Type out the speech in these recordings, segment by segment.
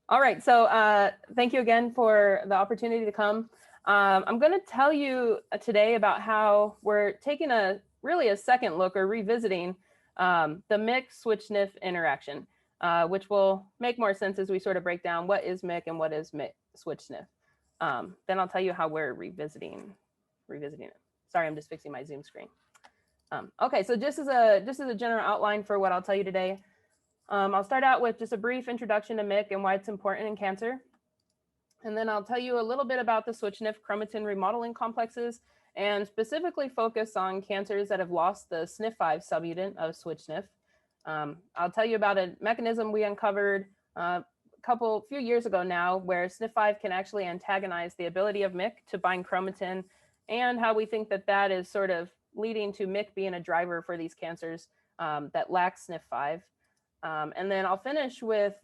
All right, so thank you again for the opportunity to come. I'm going to tell you today about how we're taking really a second look or revisiting the MYC-SWI interaction, which will make more sense as we sort of break down what is MYC and what is MYC-SWI. Then I'll tell you how we're revisiting it. Sorry, I'm just fixing my Zoom screen. Okay, so just as a general outline for what I'll tell you today, I'll start out with just a brief introduction to MYC and why it's important in cancer. And then I'll tell you a little bit about the SWI chromatin remodeling complexes and specifically focus on cancers that have lost the SNF5 subunit of SWI. I'll tell you about a mechanism we uncovered a few years ago now where SNF5 can actually antagonize the ability of MYC to bind chromatin, and how we think that that is sort of leading to MYC being a driver for these cancers that lack SNF5. And then I'll finish with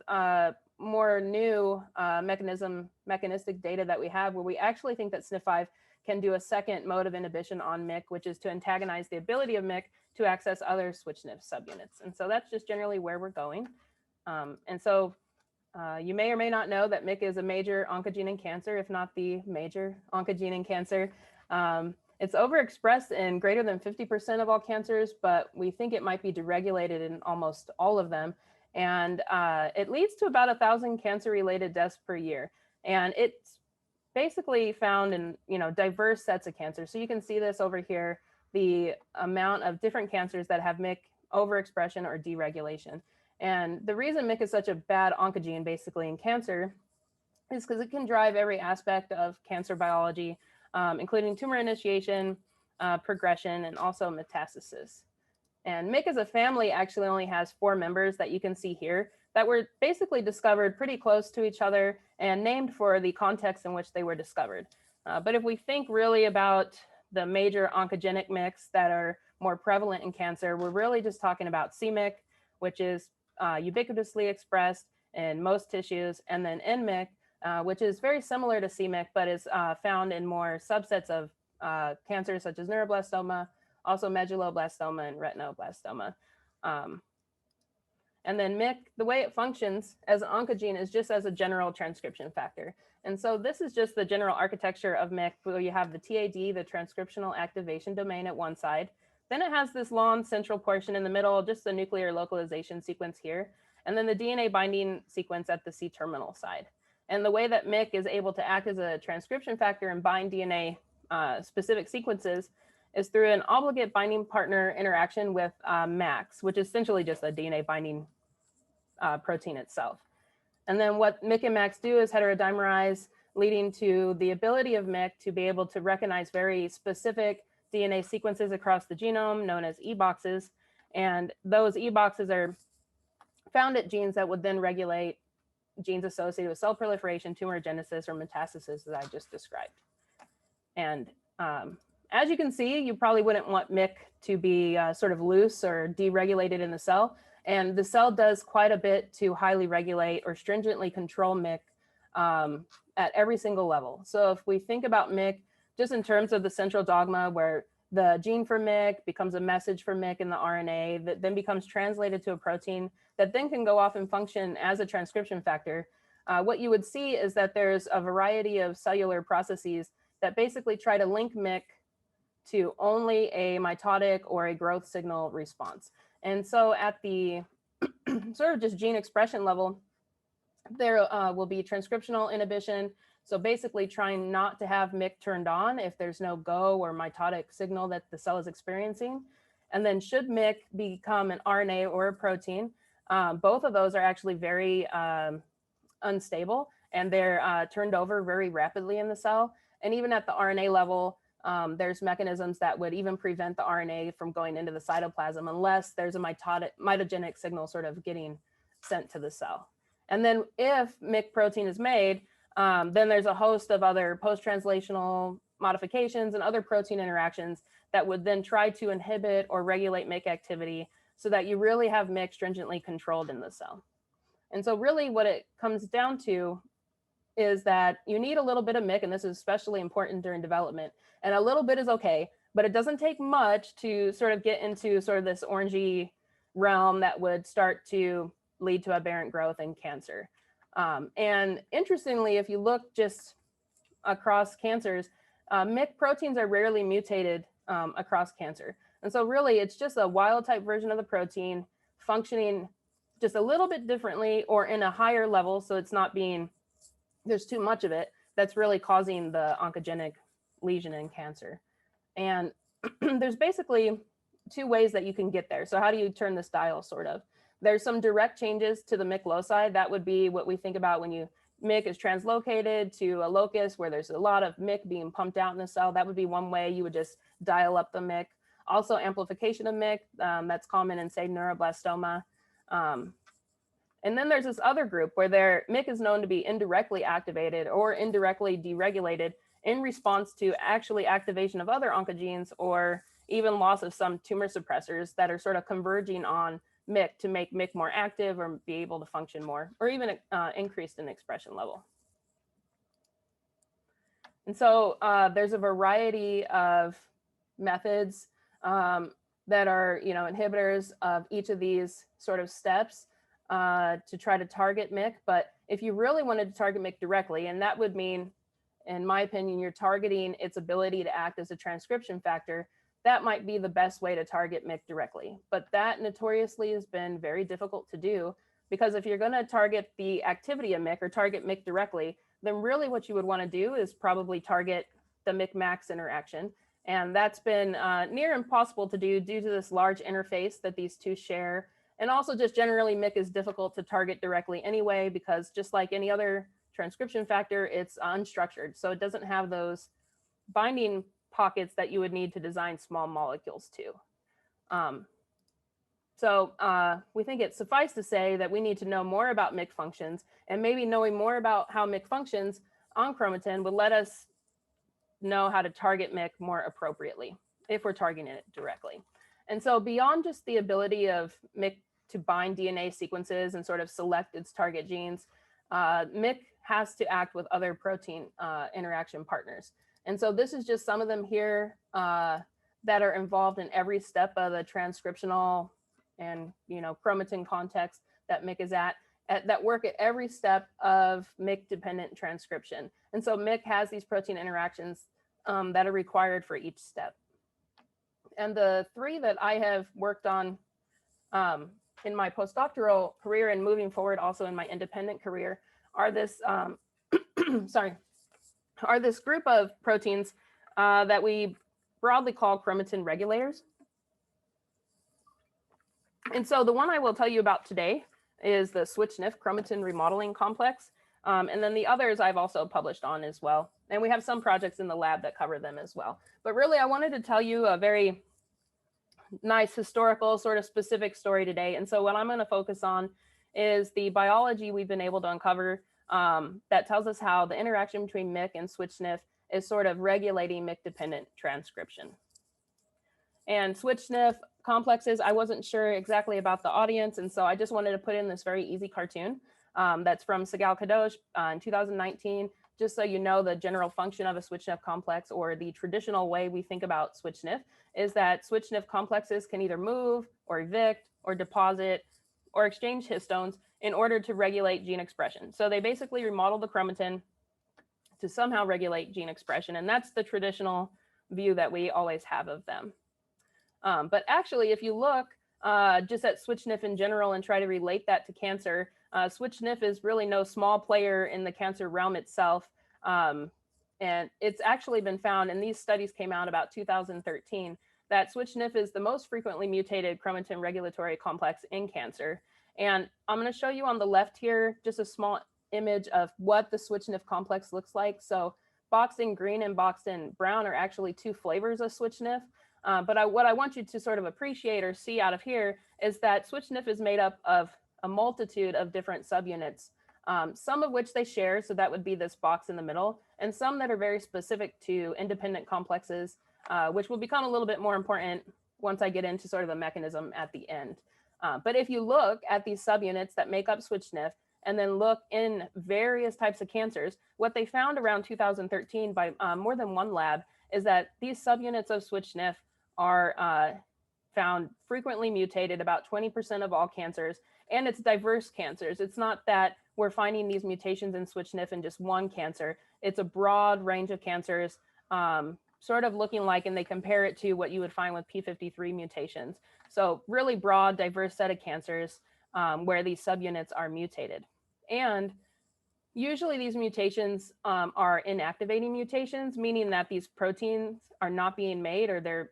more new mechanistic data that we have where we actually think that SNF5 can do a second mode of inhibition on MYC, which is to antagonize the ability of MYC to access other SWI subunits. And so that's just generally where we're going. And so you may or may not know that MYC is a major oncogene in cancer, if not the major oncogene in cancer. It's overexpressed in greater than 50% of all cancers, but we think it might be deregulated in almost all of them. And it leads to about 1,000 cancer-related deaths per year. And it's basically found in diverse sets of cancers. So you can see this over here, the amount of different cancers that have MYC overexpression or deregulation. And the reason MYC is such a bad oncogene basically in cancer is because it can drive every aspect of cancer biology, including tumor initiation, progression, and also metastasis. And MYC as a family actually only has 4 members that you can see here that were basically discovered pretty close to each other and named for the context in which they were discovered. But if we think really about the major oncogenic MYCs that are more prevalent in cancer, we're really just talking about c-MYC, which is ubiquitously expressed in most tissues, and then n-MYC, which is very similar to c-MYC, but is found in more subsets of cancers such as neuroblastoma, also medulloblastoma and retinoblastoma. And then MYC, the way it functions as an oncogene is just as a general transcription factor. And so this is just the general architecture of MYC, where you have the TAD, the transcriptional activation domain at one side. Then it has this long central portion in the middle, just the nuclear localization sequence here, and then the DNA binding sequence at the C-terminal side. And the way that MYC is able to act as a transcription factor and bind DNA specific sequences is through an obligate binding partner interaction with MAX, which is essentially just a DNA binding protein itself. And then what MYC and MAX do is heterodimerize, leading to the ability of MYC to be able to recognize very specific DNA sequences across the genome known as E-boxes. And those E-boxes are found at genes that would then regulate genes associated with cell proliferation, tumorigenesis, or metastasis that I just described. And as you can see, you probably wouldn't want MYC to be sort of loose or deregulated in the cell. And the cell does quite a bit to highly regulate or stringently control MYC at every single level. So if we think about MYC just in terms of the central dogma where the gene for MYC becomes a message for MYC in the RNA that then becomes translated to a protein that then can go off and function as a transcription factor, what you would see is that there's a variety of cellular processes that basically try to link MYC to only a mitotic or a growth signal response. And so at the sort of just gene expression level, there will be transcriptional inhibition. So basically trying not to have MYC turned on if there's no go or mitotic signal that the cell is experiencing. And then should MYC become an RNA or a protein, both of those are actually very unstable, and they're turned over very rapidly in the cell. And even at the RNA level, there's mechanisms that would even prevent the RNA from going into the cytoplasm unless there's a mitogenic signal sort of getting sent to the cell. And then if MYC protein is made, then there's a host of other post-translational modifications and other protein interactions that would then try to inhibit or regulate MYC activity so that you really have MYC stringently controlled in the cell. And so really what it comes down to is that you need a little bit of MYC, and this is especially important during development. And a little bit is okay, but it doesn't take much to sort of get into sort of this orangey realm that would start to lead to aberrant growth in cancer. And interestingly, if you look just across cancers, MYC proteins are rarely mutated across cancer. And so really it's just a wild type version of the protein functioning just a little bit differently or in a higher level. So it's not being, there's too much of it that's really causing the oncogenic lesion in cancer. And there's basically two ways that you can get there. So how do you turn this dial sort of? There's some direct changes to the MYC loci. That would be what we think about when you MYC is translocated to a locus where there's a lot of MYC being pumped out in the cell. That would be one way you would just dial up the MYC. Also amplification of MYC, that's common in, say, neuroblastoma. And then there's this other group where their MYC is known to be indirectly activated or indirectly deregulated in response to actually activation of other oncogenes or even loss of some tumor suppressors that are sort of converging on MYC to make MYC more active or be able to function more, or even increased in expression level. And so there's a variety of methods that are, inhibitors of each of these sort of steps to try to target MYC. But if you really wanted to target MYC directly, and that would mean, in my opinion, you're targeting its ability to act as a transcription factor, that might be the best way to target MYC directly. But that notoriously has been very difficult to do, because if you're going to target the activity of MYC or target MYC directly, then really what you would want to do is probably target the MYC-MAX interaction. And that's been near impossible to do due to this large interface that these two share. And also just generally MYC is difficult to target directly anyway, because just like any other transcription factor, it's unstructured. So it doesn't have those binding pockets that you would need to design small molecules to. So we think it's suffice to say that we need to know more about MYC functions, and maybe knowing more about how MYC functions on chromatin would let us know how to target MYC more appropriately if we're targeting it directly. And so beyond just the ability of MYC to bind DNA sequences and sort of select its target genes, MYC has to act with other protein interaction partners. And so this is just some of them here that are involved in every step of the transcriptional and chromatin context that MYC is at that work at every step of MYC-dependent transcription. And so MYC has these protein interactions that are required for each step. And the three that I have worked on in my postdoctoral career and moving forward also in my independent career are this, are this group of proteins that we broadly call chromatin regulators. And so the one I will tell you about today is the SWI/SNF chromatin remodeling complex. And then the others I've also published on as well. And we have some projects in the lab that cover them as well. But really, I wanted to tell you a very nice historical sort of specific story today. And so what I'm going to focus on is the biology we've been able to uncover that tells us how the interaction between MYC and SWI/SNF is sort of regulating MYC-dependent transcription. And SWI/SNF complexes, I wasn't sure exactly about the audience, and so I just wanted to put in this very easy cartoon that's from Sigal Kadosh in 2019, just so you know the general function of a SWI/SNF complex, or the traditional way we think about SWI/SNF is that SWI/SNF complexes can either move or evict or deposit or exchange histones in order to regulate gene expression. So they basically remodel the chromatin to somehow regulate gene expression, and that's the traditional view that we always have of them. But actually, if you look just at SWI/SNF in general and try to relate that to cancer, SWI/SNF is really no small player in the cancer realm itself. And it's actually been found, and these studies came out about 2013, that SWI/SNF is the most frequently mutated chromatin regulatory complex in cancer. And I'm going to show you on the left here just a small image of what the SWI/SNF complex looks like. So boxed in green and boxed in brown are actually two flavors of SWI/SNF. But what I want you to sort of appreciate or see out of here is that SWI/SNF is made up of a multitude of different subunits, some of which they share, so that would be this box in the middle, and some that are very specific to independent complexes, which will become a little bit more important once I get into sort of the mechanism at the end. But if you look at these subunits that make up SWI/SNF, and then look in various types of cancers, what they found around 2013 by more than one lab is that these subunits of SWI/SNF are found frequently mutated, about 20% of all cancers, and it's diverse cancers. It's not that we're finding these mutations in SWI/SNF in just one cancer. It's a broad range of cancers, sort of looking like, and they compare it to what you would find with P53 mutations. So really broad, diverse set of cancers where these subunits are mutated. And usually these mutations are inactivating mutations, meaning that these proteins are not being made, or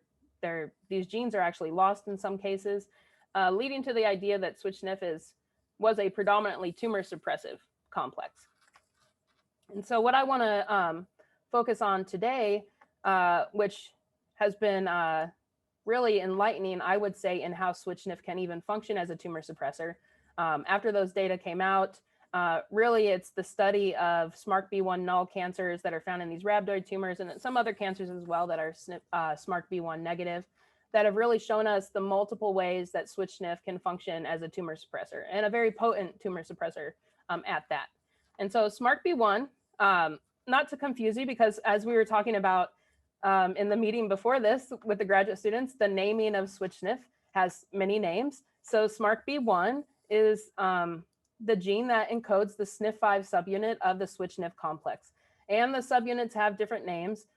these genes are actually lost in some cases, leading to the idea that SWI/SNF was a predominantly tumor suppressive complex. And so what I want to focus on today, which has been really enlightening, I would say, in how SWI/SNF can even function as a tumor suppressor. After those data came out, really it's the study of SMARCB1 null cancers that are found in these rhabdoid tumors and some other cancers as well that are SMARCB1 negative, that have really shown us the multiple ways that SWI/SNF can function as a tumor suppressor, and a very potent tumor suppressor at that. And so SMARCB1, not to confuse you, because as we were talking about in the meeting before this with the graduate students, the naming of SWI/SNF has many names. So SMARCB1 is the gene that encodes the SNF5 subunit of the SWI/SNF complex. And the subunits have different names.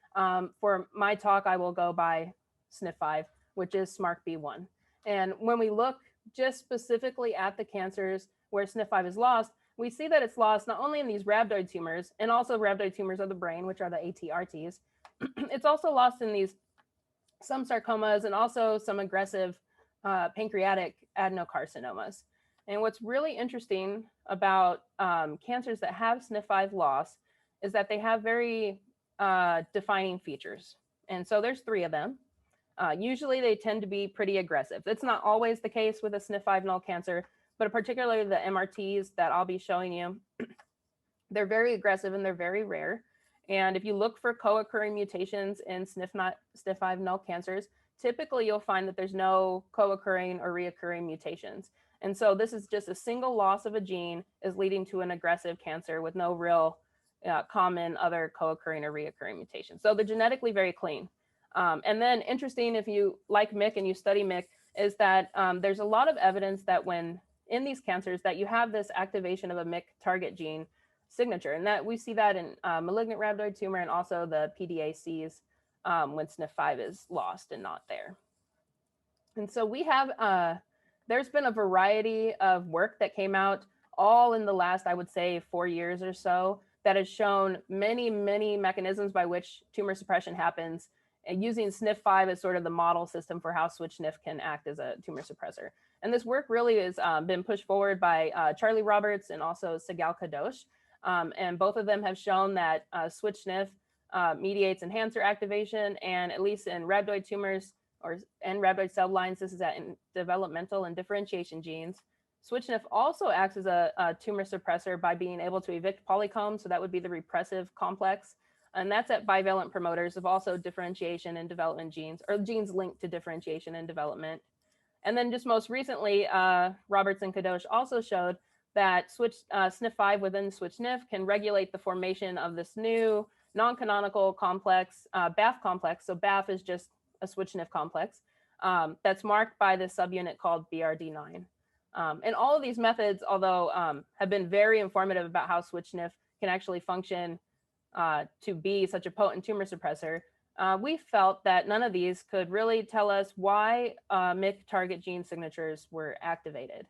For my talk, I will go by SNF5, which is SMARCB1. And when we look just specifically at the cancers where SNF5 is lost, we see that it's lost not only in these rhabdoid tumors, and also rhabdoid tumors of the brain, which are the ATRTs, it's also lost in some sarcomas and also some aggressive pancreatic adenocarcinomas. And what's really interesting about cancers that have SNF5 loss is that they have very defining features. And so there's 3 of them. Usually they tend to be pretty aggressive. That's not always the case with a SNF5 null cancer, but particularly the MRTs that I'll be showing you, they're very aggressive and they're very rare. And if you look for co-occurring mutations in SNF5 null cancers, typically you'll find that there's no co-occurring or reoccurring mutations. And so this is just a single loss of a gene is leading to an aggressive cancer with no real common other co-occurring or reoccurring mutations. So they're genetically very clean. And then interesting, if you like MYC and you study MYC, is that there's a lot of evidence that when in these cancers that you have this activation of a MYC target gene signature, and that we see that in malignant rhabdoid tumor and also the PDACs when SNF5 is lost and not there. And so we have, there's been a variety of work that came out all in the last, I would say, 4 years or so, that has shown many, many mechanisms by which tumor suppression happens, and using SNF5 as sort of the model system for how SWI/SNF can act as a tumor suppressor. And this work really has been pushed forward by Charlie Roberts and also Sigal Kadosh. And both of them have shown that SWI/SNF mediates enhancer activation, and at least in rhabdoid tumors and rhabdoid cell lines, this is in developmental and differentiation genes. SWI/SNF also acts as a tumor suppressor by being able to evict polycombs, so that would be the repressive complex. And that's at bivalent promoters of also differentiation and development genes, or genes linked to differentiation and development. And then just most recently, Roberts and Kadosh also showed that SNF5 within SWI/SNF can regulate the formation of this new non-canonical complex, BAF complex. So BAF is just a SWI/SNF complex that's marked by this subunit called BRD9. And all of these methods, although have been very informative about how SWI/SNF can actually function to be such a potent tumor suppressor, we felt that none of these could really tell us why MYC target gene signatures were activated.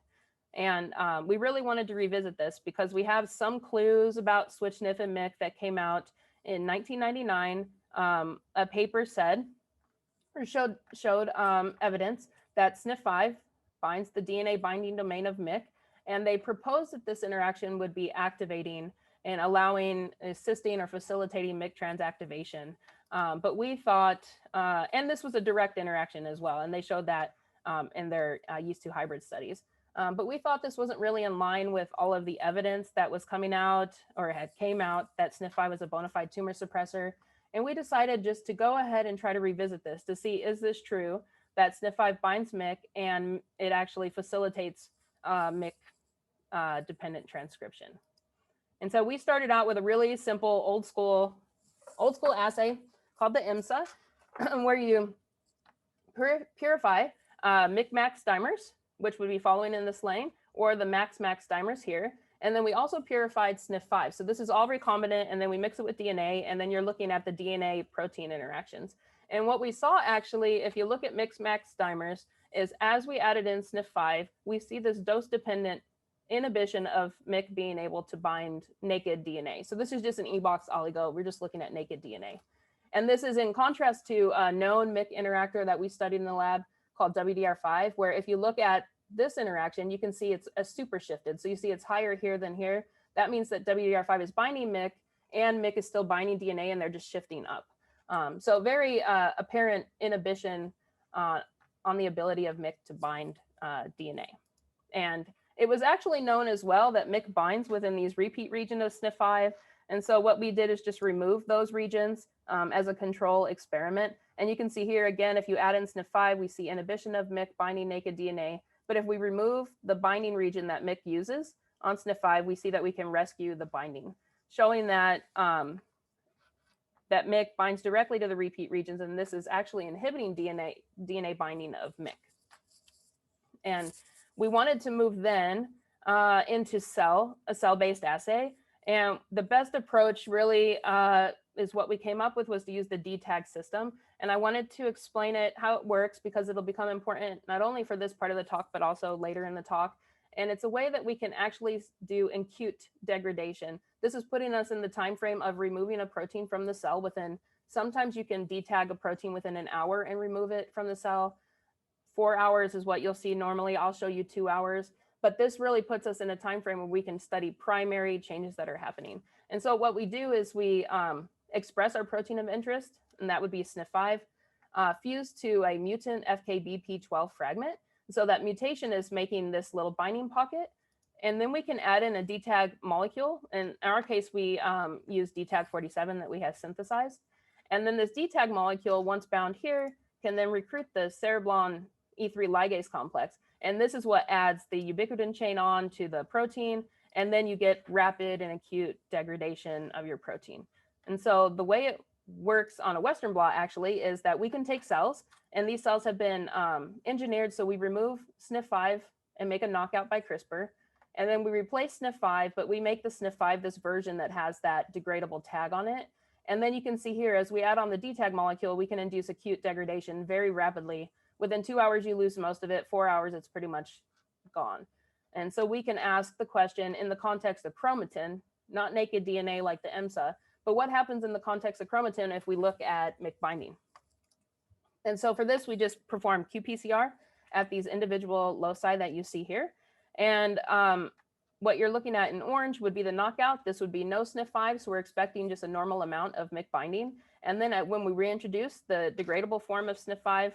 And we really wanted to revisit this because we have some clues about SWI/SNF and MYC that came out in 1999. A paper showed evidence that SNF5 binds the DNA binding domain of MYC, and they proposed that this interaction would be activating and assisting or facilitating MYC transactivation. But we thought, and this was a direct interaction as well, and they showed that in their yeast-2 hybrid studies. But we thought this wasn't really in line with all of the evidence that was coming out or came out that SNF5 was a bona fide tumor suppressor. And we decided just to go ahead and try to revisit this to see, is this true that SNF5 binds MYC and it actually facilitates MYC dependent transcription. And so we started out with a really simple old school assay called the IMSA, where you purify MYC-MAX dimers, which would be following in this lane, or the MAX-MAX dimers here. And then we also purified SNF5. So this is all recombinant, and then we mix it with DNA, and then you're looking at the DNA protein interactions. And what we saw actually, if you look at mixed-max dimers, is as we added in SNF5, we see this dose-dependent inhibition of MYC being able to bind naked DNA. So this is just an E-box oligo. We're just looking at naked DNA. And this is in contrast to a known MYC interactor that we studied in the lab called WDR5, where if you look at this interaction, you can see it's a super shifted. So you see it's higher here than here. That means that WDR5 is binding MYC and MYC is still binding DNA, and they're just shifting up. So very apparent inhibition on the ability of MYC to bind DNA. And it was actually known as well that MYC binds within these repeat regions of SNF5. And so what we did is just remove those regions as a control experiment. And you can see here again, if you add in SNF5, we see inhibition of MYC binding naked DNA. But if we remove the binding region that MYC uses on SNF5, we see that we can rescue the binding, showing that that MYC binds directly to the repeat regions, and this is actually inhibiting DNA binding of MYC. And we wanted to move then into a cell-based assay. And the best approach really is what we came up with was to use the DTAG system. And I wanted to explain it, how it works, because it'll become important not only for this part of the talk, but also later in the talk. And it's a way that we can actually do acute degradation. This is putting us in the time frame of removing a protein from the cell within, sometimes you can DTAG a protein within an hour and remove it from the cell. 4 hours is what you'll see normally. I'll show you 2 hours. But this really puts us in a time frame where we can study primary changes that are happening. And so what we do is we express our protein of interest, and that would be SNF5, fused to a mutant FKBP12 fragment. So that mutation is making this little binding pocket. And then we can add in a DTAG molecule. And in our case, we use DTAG47 that we have synthesized. And then this DTAG molecule, once bound here, can then recruit the cereblon E3 ligase complex. And this is what adds the ubiquitin chain on to the protein. And then you get rapid and acute degradation of your protein. And so the way it works on a Western blot actually is that we can take cells, and these cells have been engineered. So we remove SNF5 and make a knockout by CRISPR. And then we replace SNF5, but we make the SNF5 this version that has that degradable tag on it. And then you can see here, as we add on the DTAG molecule, we can induce acute degradation very rapidly. Within 2 hours, you lose most of it. 4 hours, it's pretty much gone. And so we can ask the question in the context of chromatin, not naked DNA like the EMSA, but what happens in the context of chromatin if we look at MYC binding? And so for this, we just perform qPCR at these individual loci that you see here. And what you're looking at in orange would be the knockout. This would be no SNF5, so we're expecting just a normal amount of MYC binding. And then when we reintroduce the degradable form of SNF5,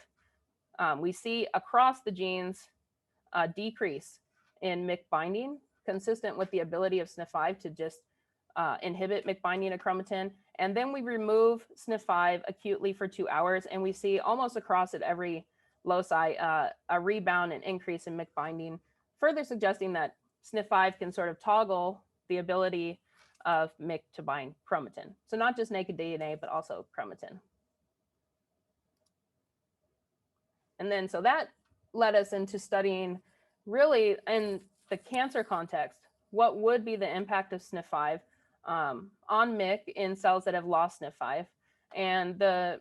we see across the genes a decrease in MYC binding, consistent with the ability of SNF5 to just inhibit MYC binding of chromatin. And then we remove SNF5 acutely for 2 hours, and we see almost across at every loci a rebound and increase in MYC binding, further suggesting that SNF5 can sort of toggle the ability of MYC to bind chromatin. So not just naked DNA, but also chromatin. And then so that led us into studying really in the cancer context, what would be the impact of SNF5 on MYC in cells that have lost SNF5. And the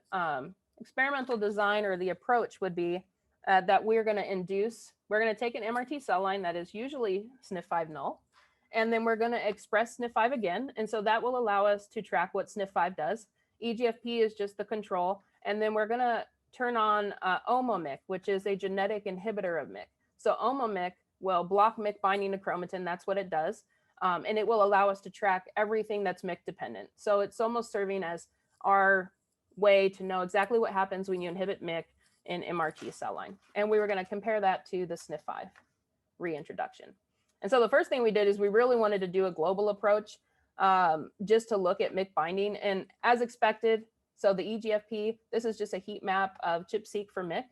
experimental design or the approach would be that we're going to take an MRT cell line that is usually SNF5 null, and then we're going to express SNF5 again. And so that will allow us to track what SNF5 does. EGFP is just the control. And then we're going to turn on OMA-MYC, which is a genetic inhibitor of MYC. So OMA-MYC will block MYC binding to chromatin. That's what it does. And it will allow us to track everything that's MYC dependent. So it's almost serving as our way to know exactly what happens when you inhibit MYC in MRT cell line. And we were going to compare that to the SNF5 reintroduction. And so the first thing we did is we really wanted to do a global approach just to look at MYC binding. And as expected, so the EGFP, this is just a heat map of ChIP-seq for MYC.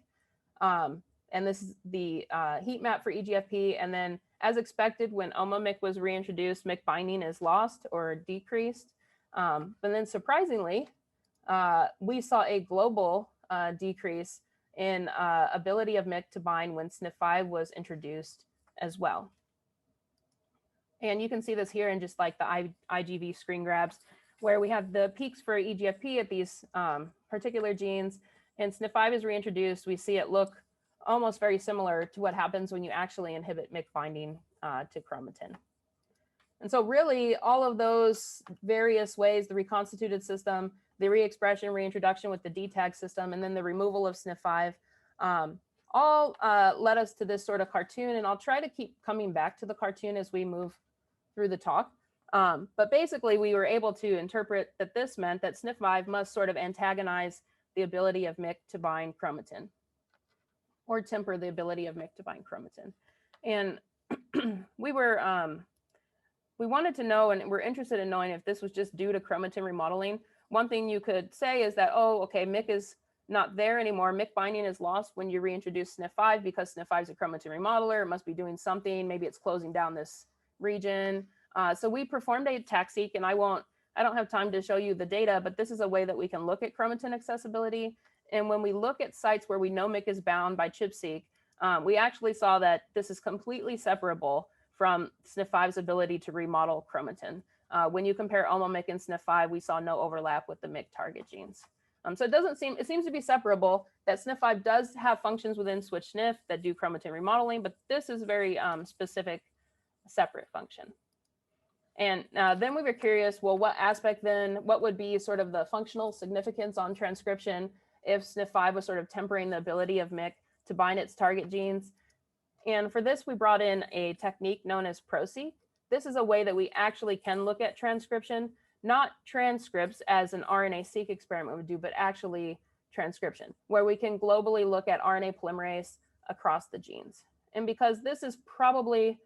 And this is the heat map for EGFP. And then as expected, when OMA-MYC was reintroduced, MYC binding is lost or decreased. But then surprisingly, we saw a global decrease in ability of MYC to bind when SNF5 was introduced as well. And you can see this here in just like the IGV screen grabs, where we have the peaks for EGFP at these particular genes, and SNF5 is reintroduced. We see it look almost very similar to what happens when you actually inhibit MYC binding to chromatin. And so really all of those various ways, the reconstituted system, the re-expression, reintroduction with the DTAG system, and then the removal of SNF5, all led us to this sort of cartoon. And I'll try to keep coming back to the cartoon as we move through the talk. But basically we were able to interpret that this meant that SNF5 must sort of antagonize the ability of MYC to bind chromatin, or temper the ability of MYC to bind chromatin. And we wanted to know, and we're interested in knowing if this was just due to chromatin remodeling. One thing you could say is that, oh, okay, MYC is not there anymore. MYC binding is lost when you reintroduce SNF5 because SNF5 is a chromatin remodeler. It must be doing something. Maybe it's closing down this region. So we performed a TAC-seq, and I don't have time to show you the data, but this is a way that we can look at chromatin accessibility. And when we look at sites where we know MYC is bound by ChIP-seq, we actually saw that this is completely separable from SNF5's ability to remodel chromatin. When you compare OMO-MYC and SNF5, we saw no overlap with the MYC target genes. So it seems to be separable, that SNF5 does have functions within switch SNF that do chromatin remodeling, but this is very specific, separate function. And then we were curious, well, what would be sort of the functional significance on transcription if SNF5 was sort of tempering the ability of MYC to bind its target genes? And for this, we brought in a technique known as Pro-seq. This is a way that we actually can look at transcription, not transcripts as an RNA-seq experiment would do, but actually transcription, where we can globally look at RNA polymerase across the genes. And because this is probably,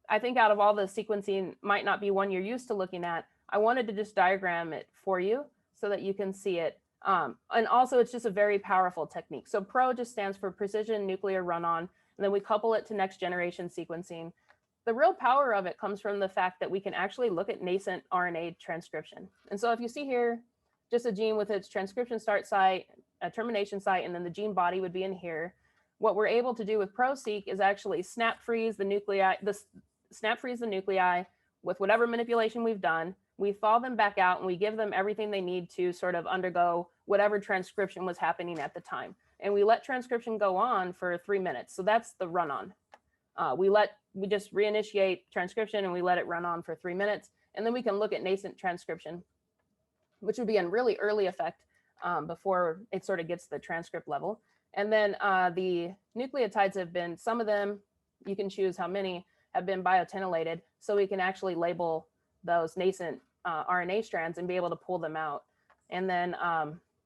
I think out of all the sequencing, might not be one you're used to looking at, I wanted to just diagram it for you so that you can see it. And also it's just a very powerful technique. So PRO just stands for precision nuclear run-on, and then we couple it to next generation sequencing. The real power of it comes from the fact that we can actually look at nascent RNA transcription. And so if you see here, just a gene with its transcription start site, a termination site, and then the gene body would be in here. What we're able to do with Pro-seq is actually snap freeze the nuclei with whatever manipulation we've done. We thaw them back out and we give them everything they need to sort of undergo whatever transcription was happening at the time. And we let transcription go on for 3 minutes. So that's the run on. We just reinitiate transcription and we let it run on for 3 minutes. And then we can look at nascent transcription, which would be in really early effect before it sort of gets to the transcript level. And then the nucleotides have been, some of them, you can choose how many, have been biotinylated. So we can actually label those nascent RNA strands and be able to pull them out. And then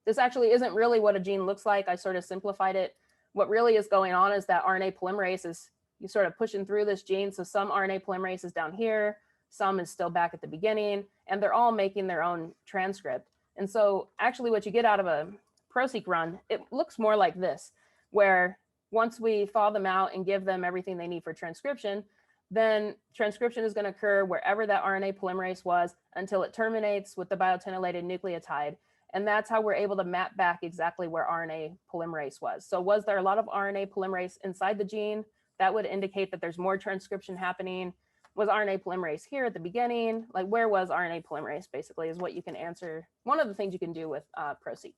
this actually isn't really what a gene looks like. I sort of simplified it. What really is going on is that RNA polymerase is, you sort of pushing through this gene. So some RNA polymerase is down here, some is still back at the beginning, and they're all making their own transcript. And so actually what you get out of a Pro-seq run, it looks more like this, where once we thaw them out and give them everything they need for transcription, then transcription is going to occur wherever that RNA polymerase was until it terminates with the biotinylated nucleotide. And that's how we're able to map back exactly where RNA polymerase was. So was there a lot of RNA polymerase inside the gene? That would indicate that there's more transcription happening. Was RNA polymerase here at the beginning? Like, where was RNA polymerase, basically, is what you can answer. One of the things you can do with Pro-seq.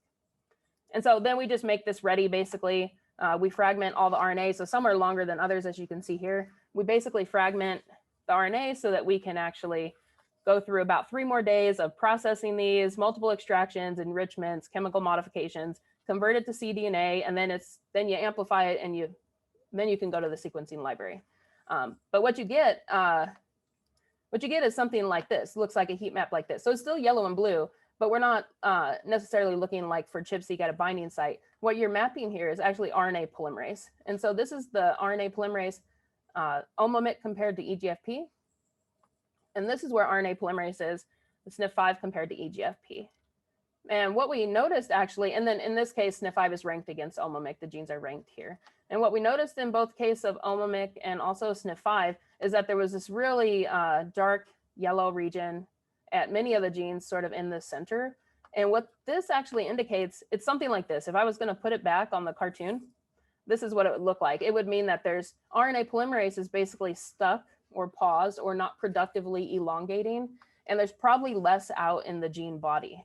And so then we just make this ready, basically. We fragment all the RNA. So some are longer than others, as you can see here. We basically fragment the RNA so that we can actually go through about 3 more days of processing these, multiple extractions, enrichments, chemical modifications, convert it to cDNA, and then you amplify it, and then you can go to the sequencing library. But what you get is something like this. Looks like a heat map like this. So it's still yellow and blue, but we're not necessarily looking like for ChIP-seq at a binding site. What you're mapping here is actually RNA polymerase. And so this is the RNA polymerase OMO-MYC compared to EGFP. And this is where RNA polymerase is, the SNF5 compared to EGFP. And what we noticed actually, and then in this case, SNF5 is ranked against OMO-MYC, the genes are ranked here. And what we noticed in both cases of OMO-MYC and also SNF5 is that there was this really dark yellow region at many of the genes sort of in the center. And what this actually indicates, it's something like this. If I was going to put it back on the cartoon, this is what it would look like. It would mean that there's RNA polymerase is basically stuck or paused or not productively elongating. And there's probably less out in the gene body.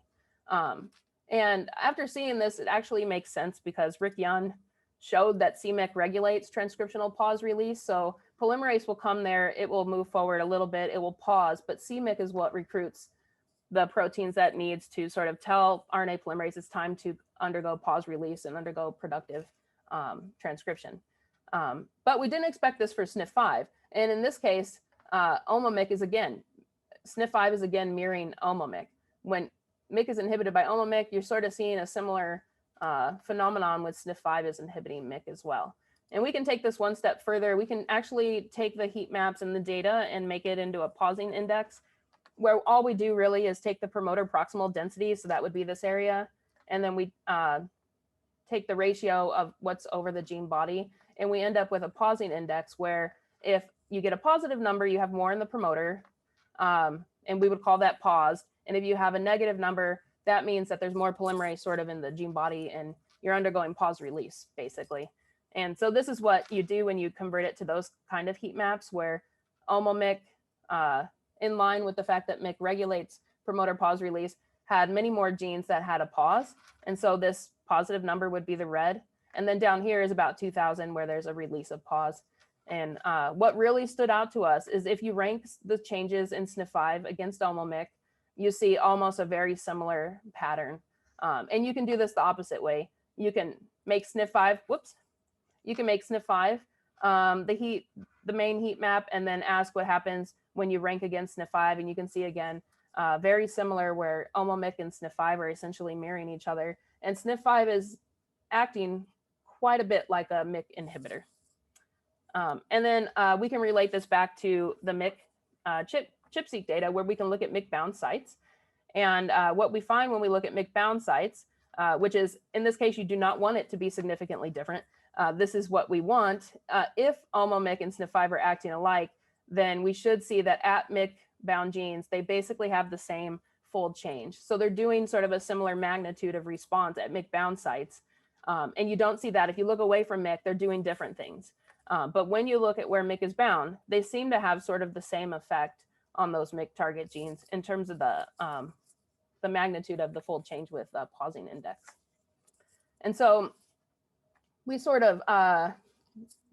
And after seeing this, it actually makes sense because Rick Young showed that c-Myc regulates transcriptional pause release. So polymerase will come there, it will move forward a little bit, it will pause, but c-Myc is what recruits the proteins that needs to sort of tell RNA polymerase it's time to undergo pause release and undergo productive transcription. But we didn't expect this for SNF5. And in this case, OMO-MYC is again, SNF5 is again mirroring OMO-MYC. When MYC is inhibited by OMO-MYC, you're sort of seeing a similar phenomenon with SNF5 is inhibiting MYC as well. And we can take this one step further. We can actually take the heat maps and the data and make it into a pausing index, where all we do really is take the promoter proximal density, so that would be this area, and then we take the ratio of what's over the gene body, and we end up with a pausing index where if you get a positive number, you have more in the promoter, and we would call that paused. And if you have a negative number, that means that there's more polymerase sort of in the gene body and you're undergoing pause release, basically. And so this is what you do when you convert it to those kind of heat maps where OMO-MYC, in line with the fact that MYC regulates promoter pause release, had many more genes that had a pause. And so this positive number would be the red. And then down here is about 2000 where there's a release of pause. And what really stood out to us is if you rank the changes in SNF5 against OMO-MYC, you see almost a very similar pattern. And you can do this the opposite way. You can make SNF5, you can make SNF5 the main heat map and then ask what happens when you rank against SNF5. And you can see again, very similar where OMO-MYC and SNF5 are essentially mirroring each other. And SNF5 is acting quite a bit like a MYC inhibitor. And then we can relate this back to the MYC ChIP-seq data where we can look at MYC-bound sites. And what we find when we look at MYC-bound sites, which is, in this case, you do not want it to be significantly different. This is what we want. If OMO-MYC and SNF5 are acting alike, then we should see that at MYC-bound genes, they basically have the same fold change. So they're doing sort of a similar magnitude of response at MYC-bound sites. And you don't see that. If you look away from MYC, they're doing different things. But when you look at where MYC is bound, they seem to have sort of the same effect on those MYC target genes in terms of the magnitude of the fold change with the pausing index. And so we sort of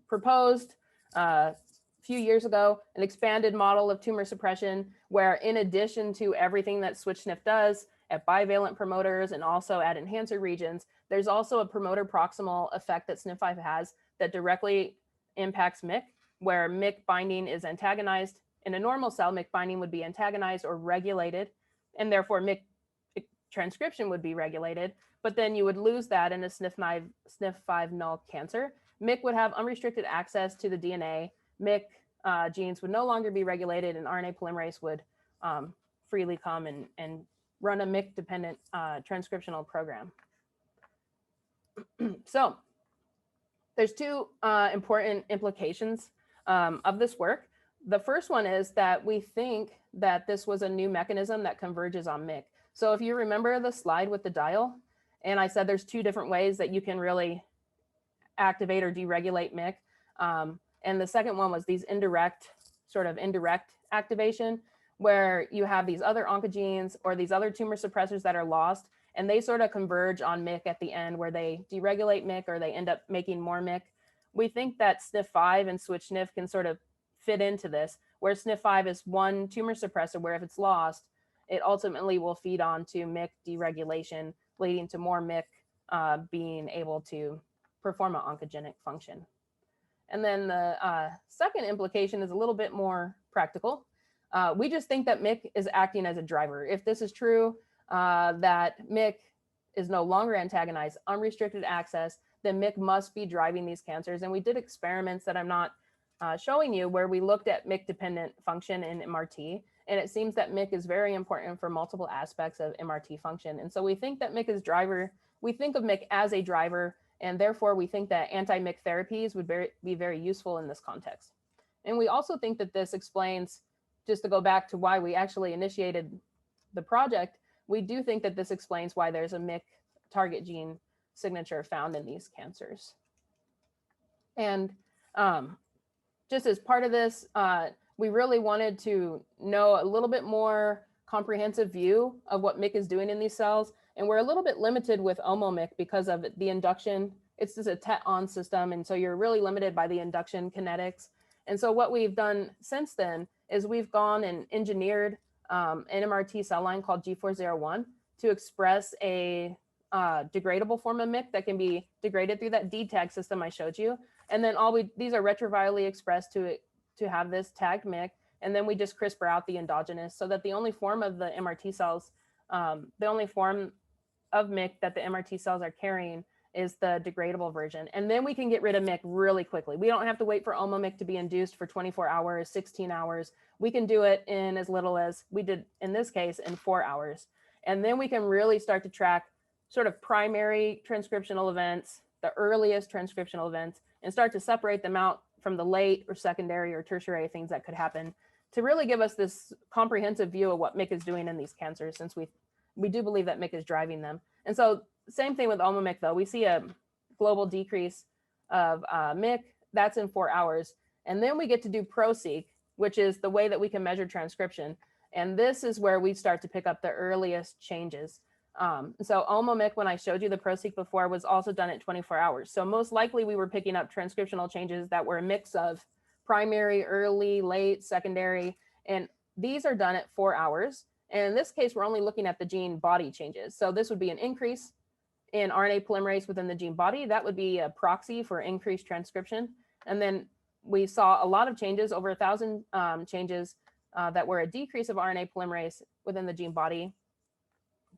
proposed a few years ago an expanded model of tumor suppression where, in addition to everything that SWI/SNF does at bivalent promoters and also at enhancer regions, there's also a promoter proximal effect that SNF5 has that directly impacts MYC, where MYC binding is antagonized. In a normal cell, MYC binding would be antagonized or regulated, and therefore MYC transcription would be regulated, but then you would lose that in a SNF5 null cancer. MYC would have unrestricted access to the DNA. MYC genes would no longer be regulated, and RNA polymerase would freely come and run a MYC-dependent transcriptional program. So there's two important implications of this work. The first one is that we think that this was a new mechanism that converges on MYC. So if you remember the slide with the dial, and I said there's two different ways that you can really activate or deregulate MYC. And the second one was these indirect activation, where you have these other oncogenes or these other tumor suppressors that are lost, and they sort of converge on MYC at the end where they deregulate MYC or they end up making more MYC. We think that SNF5 and SWI/SNF can sort of fit into this, where SNF5 is one tumor suppressor where if it's lost, it ultimately will feed on to MYC deregulation, leading to more MYC being able to perform an oncogenic function. And then the second implication is a little bit more practical. We just think that MYC is acting as a driver. If this is true, that MYC is no longer antagonized, unrestricted access, then MYC must be driving these cancers. And we did experiments that I'm not showing you where we looked at MYC-dependent function in MRT. And it seems that MYC is very important for multiple aspects of MRT function. And so we think that MYC is driver. We think of MYC as a driver, and therefore we think that anti-MYC therapies would be very useful in this context. And we also think that this explains, just to go back to why we actually initiated the project, we do think that this explains why there's a MYC target gene signature found in these cancers. And just as part of this, we really wanted to know a little bit more comprehensive view of what MYC is doing in these cells. And we're a little bit limited with OMO-MYC because of the induction. It's just a TET-on system. And so you're really limited by the induction kinetics. And so what we've done since then is we've gone and engineered an MRT cell line called G401 to express a degradable form of MYC that can be degraded through that D tag system I showed you. And then these are retrovirally expressed to have this tagged MYC. And then we just CRISPR out the endogenous so that the only form of the MRT cells, the only form of MYC that the MRT cells are carrying is the degradable version. And then we can get rid of MYC really quickly. We don't have to wait for OMO-MYC to be induced for 24 hours, 16 hours. We can do it in as little as we did in this case in 4 hours. And then we can really start to track sort of primary transcriptional events, the earliest transcriptional events, and start to separate them out from the late or secondary or tertiary things that could happen to really give us this comprehensive view of what MYC is doing in these cancers, since we do believe that MYC is driving them. And so same thing with OMO-MYC though. We see a global decrease of MYC, that's in 4 hours. And then we get to do PRO-seq, which is the way that we can measure transcription. And this is where we start to pick up the earliest changes. So OMO-MYC, when I showed you the PRO-seq before, was also done at 24 hours. So most likely we were picking up transcriptional changes that were a mix of primary, early, late, secondary, and these are done at 4 hours. And in this case, we're only looking at the gene body changes. So this would be an increase in RNA polymerase within the gene body. That would be a proxy for increased transcription. And then we saw a lot of changes, over 1,000 changes that were a decrease of RNA polymerase within the gene body.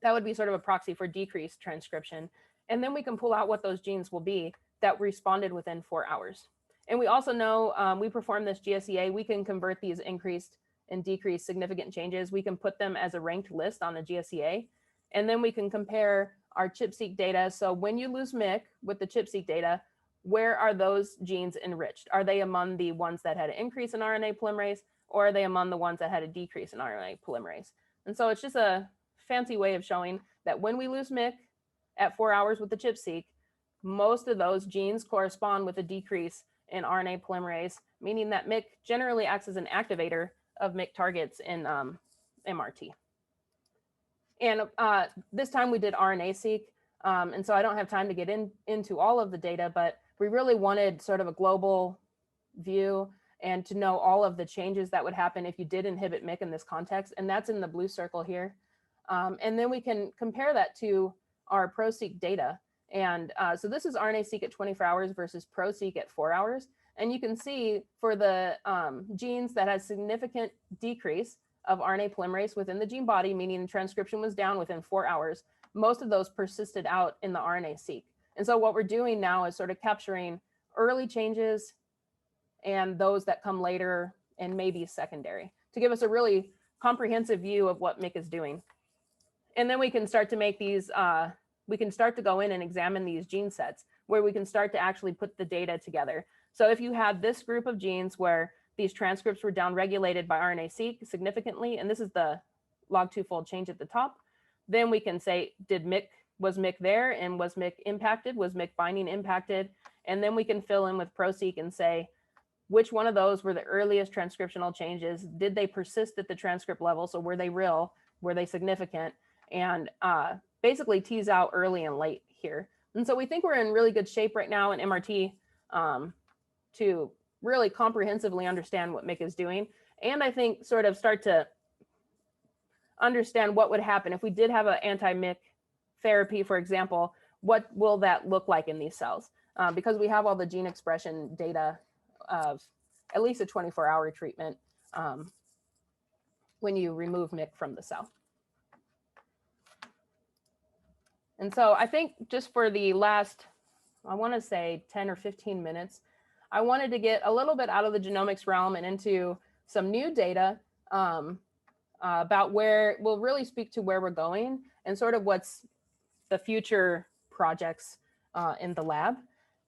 That would be sort of a proxy for decreased transcription. And then we can pull out what those genes will be that responded within 4 hours. And we also know we perform this GSEA, we can convert these increased and decreased significant changes. We can put them as a ranked list on a GSEA. And then we can compare our ChIP-seq data. So when you lose MYC with the ChIP-seq data, where are those genes enriched? Are they among the ones that had an increase in RNA polymerase, or are they among the ones that had a decrease in RNA polymerase? And so it's just a fancy way of showing that when we lose MYC at 4 hours with the ChIP-seq, most of those genes correspond with a decrease in RNA polymerase, meaning that MYC generally acts as an activator of MYC targets in MRT. And this time we did RNA-seq, and so I don't have time to get into all of the data, but we really wanted sort of a global view and to know all of the changes that would happen if you did inhibit MYC in this context, and that's in the blue circle here. And then we can compare that to our PRO-seq data. And so this is RNA-seq at 24 hours versus PRO-seq at 4 hours. And you can see for the genes that had significant decrease of RNA polymerase within the gene body, meaning transcription was down within 4 hours, most of those persisted out in the RNA-seq. And so what we're doing now is sort of capturing early changes and those that come later and maybe secondary to give us a really comprehensive view of what MYC is doing. And then we can start to make these, we can start to go in and examine these gene sets where we can start to actually put the data together. So if you had this group of genes where these transcripts were downregulated by RNA-seq significantly, and this is the log 2-fold change at the top, then we can say, was MYC there, and was MYC impacted? Was MYC binding impacted? And then we can fill in with PRO-seq and say, which one of those were the earliest transcriptional changes? Did they persist at the transcript level? So were they real? Were they significant? And basically tease out early and late here. And so we think we're in really good shape right now in MRT to really comprehensively understand what MYC is doing. And I think sort of start to understand what would happen if we did have an anti-MYC therapy, for example, what will that look like in these cells? Because we have all the gene expression data of at least a 24-hour treatment when you remove MYC from the cell. And so I think just for the last, I want to say 10 or 15 minutes, I wanted to get a little bit out of the genomics realm and into some new data about where we'll really speak to where we're going and sort of what's the future projects in the lab.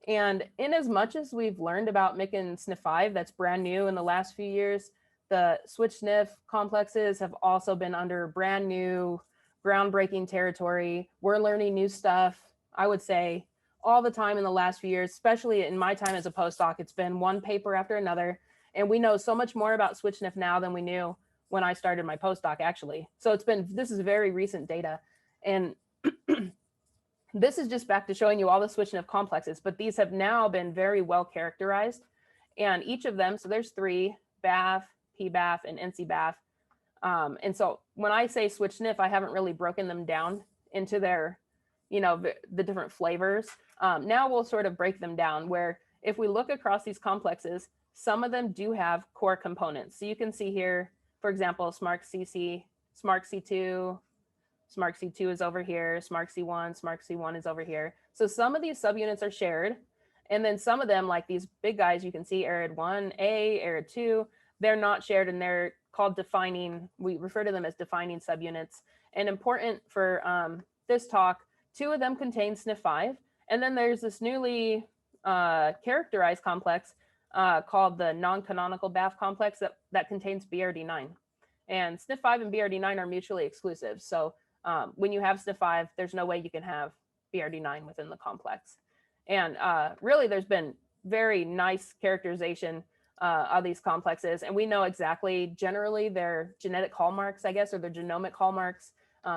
And in as much as we've learned about MYC and SNF5, that's brand new in the last few years, the switch SNF complexes have also been under brand new, groundbreaking territory. We're learning new stuff, I would say, all the time in the last few years, especially in my time as a postdoc. It's been one paper after another. And we know so much more about SWI/SNF now than we knew when I started my postdoc, actually. So this is very recent data. And this is just back to showing you all the SWI/SNF complexes, but these have now been very well characterized. And each of them, so there's 3, BAF, PBAF, and NC-BAF. And so when I say SWI/SNF, I haven't really broken them down into their, the different flavors. Now we'll sort of break them down, where if we look across these complexes, some of them do have core components. So you can see here, for example, SMARC-CC, SMARC-C2, SMARC-C2 is over here, SMARC-C1, SMARC-C1 is over here. So some of these subunits are shared. And then some of them, like these big guys, you can see ARID1A, ARID2, they're not shared, and they're called defining, we refer to them as defining subunits. And important for this talk, 2 of them contain SNF5. And then there's this newly characterized complex called the non-canonical BAF complex that contains BRD9. And SNF5 and BRD9 are mutually exclusive. So when you have SNF5, there's no way you can have BRD9 within the complex. And really, there's been very nice characterization of these complexes. And we know exactly, generally, their genetic hallmarks, I guess, or their genomic hallmarks.